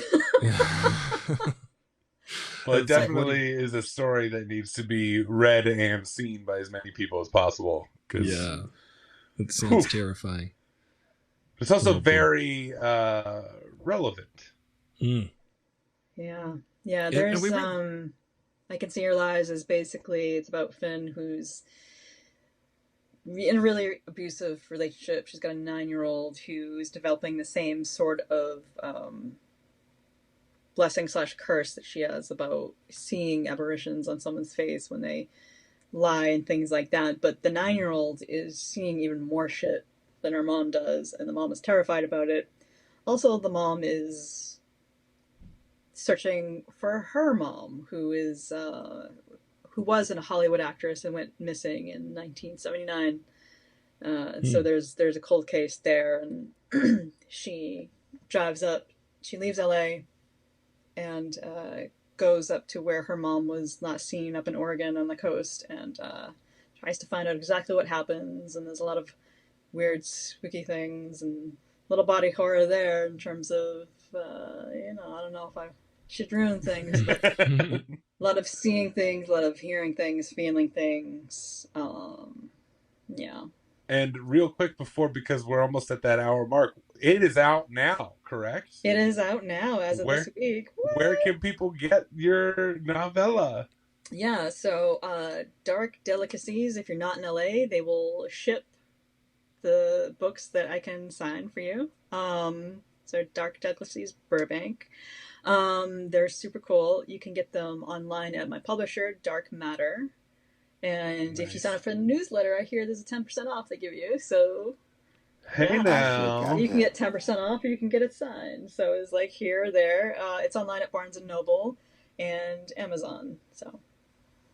Well, it It's like, what do definitely is a story that needs to be read and seen by as many people as possible. Because yeah, it sounds terrifying. it's also Oh, boy. very relevant. Mm. Yeah. And There's we read, I Can See Your Lies is basically it's about Finn who's in a really abusive relationship. She's got a 9-year-old who's developing the same sort of blessing slash curse that she has about seeing apparitions on someone's face when they lie and things like that. But the 9-year-old is seeing even more shit than her mom does, and the mom is terrified about it. Also, the mom is searching for her mom, who was a Hollywood actress and went missing in 1979. So there's a cold case there, and she leaves LA and goes up to where her mom was last seen up in Oregon on the coast, and tries to find out exactly what happens. And there's a lot of weird, spooky things and little body horror there in terms of, I don't know if I should ruin things, but a lot of seeing things, a lot of hearing things, feeling things. Yeah. And real quick because we're almost at that hour mark, it is out now, correct? It is out now as of this week. Where can people get your novella? Yeah, so Dark Delicacies, if you're not in LA, they will ship the books that I can sign for you. So Dark Delicacies Burbank. They're super cool. You can get them online at my publisher, Dark Matter. And if you sign up for the newsletter, I hear there's a 10% off they give you. So Hey now. you can get 10% off or you can get it signed. So it's like here or there. It's online at Barnes & Noble and Amazon. So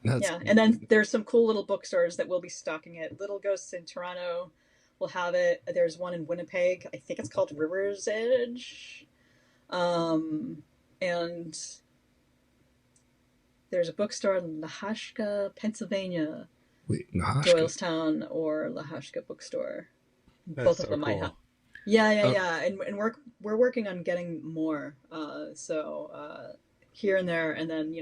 yeah. And then there's some cool little bookstores that will be stocking it. Little Ghosts in Toronto will have it. There's one in Winnipeg. I think it's called River's Edge. And there's a bookstore in Lahashka, Pennsylvania. Wait, Lahashka? Doylestown or Lahashka bookstore. That's Both so of them cool. I have. Yeah. And we're working on getting more. So here and there, and then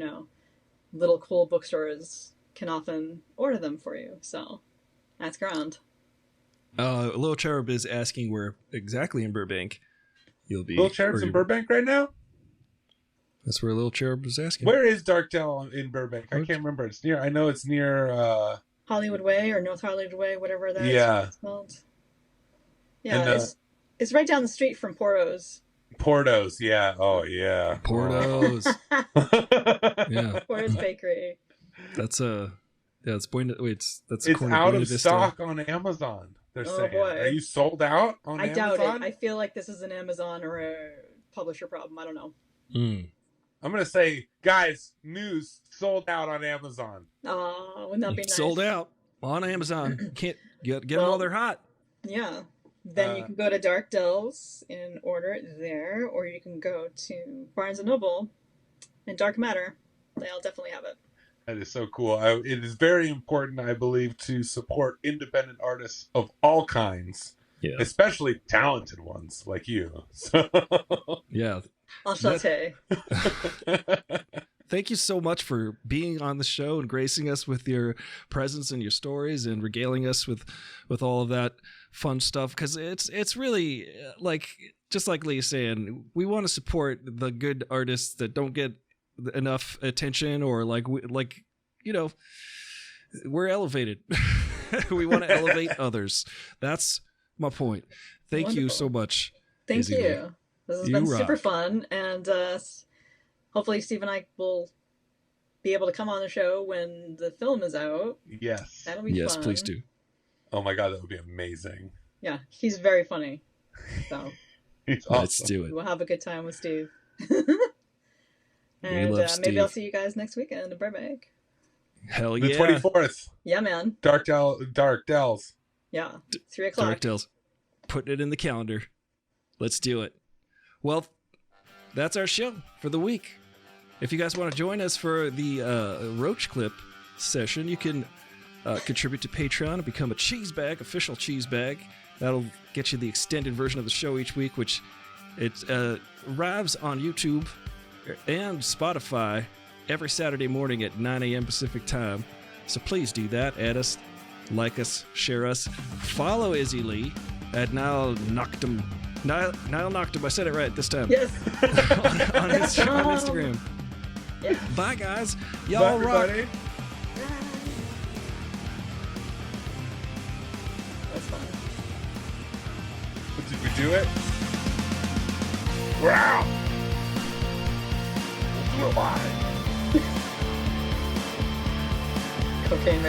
little cool bookstores can often order them for you. So that's grand. Little Cherub is asking where exactly in Burbank you'll be. Little Cherub's in Burbank right now? That's where Little Cherub was asking. Where is Dark Dell in Burbank? I can't remember. I know it's near Hollywood Way or North Hollywood Way, whatever that is called. Yeah, and, it's right down the street from Porto's. Porto's, yeah. Oh, yeah. Porto's. Yeah. Porto's Bakery. That's it's it's out of stock on Amazon. They're saying. Boy. Are you sold out on Amazon? I doubt it. I feel like this is an Amazon or a publisher problem. I don't know. I'm gonna say, guys, news sold out on Amazon. Oh, wouldn't that be nice? Sold out on Amazon. Can't get them while they're hot. Yeah. Then you can go to Dark Dells and order it there, or you can go to Barnes & Noble and Dark Matter. They'll definitely have it. That is so cool. It is very important, I believe, to support independent artists of all kinds, especially talented ones like you. So. Yeah. Enchanté. Thank you so much for being on the show and gracing us with your presence and your stories and regaling us with all of that fun stuff, because it's really just like Lee's saying, we want to support the good artists that don't get enough attention, or we're elevated. We want to elevate others. That's my point. Thank Wonderful. you so much. Thank Izzy you. Lee. This has been super fun, and hopefully Steve and I will be able to come on the show when the film is out. Yes. That'll be fun. Yes, please do. Oh my God, that would be amazing. Yeah, he's very funny. So He's awesome. Let's do it. We'll have a good time with Steve. We love Steve. Maybe I'll see you guys next weekend in Burbank. Hell yeah. The 24th. Yeah, man. Dark Dells. Yeah, 3:00. Dark Dells. Putting it in the calendar. Let's do it. Well, that's our show for the week. If you guys want to join us for the Roach Clip session, you can contribute to Patreon and become a cheese bag, official cheese bag. That'll get you the extended version of the show each week, which it arrives on YouTube and Spotify every Saturday morning at 9 a.m. Pacific time. So please do that. Add us, like us, share us. Follow Izzy Lee at Nile Noctum. Nile Noctum. I said it right this time. Yes. on Instagram. Yeah. Bye, guys. Y'all rock. Everybody. That's fun. Did we do it? We're out. We'll do it live. Cocaine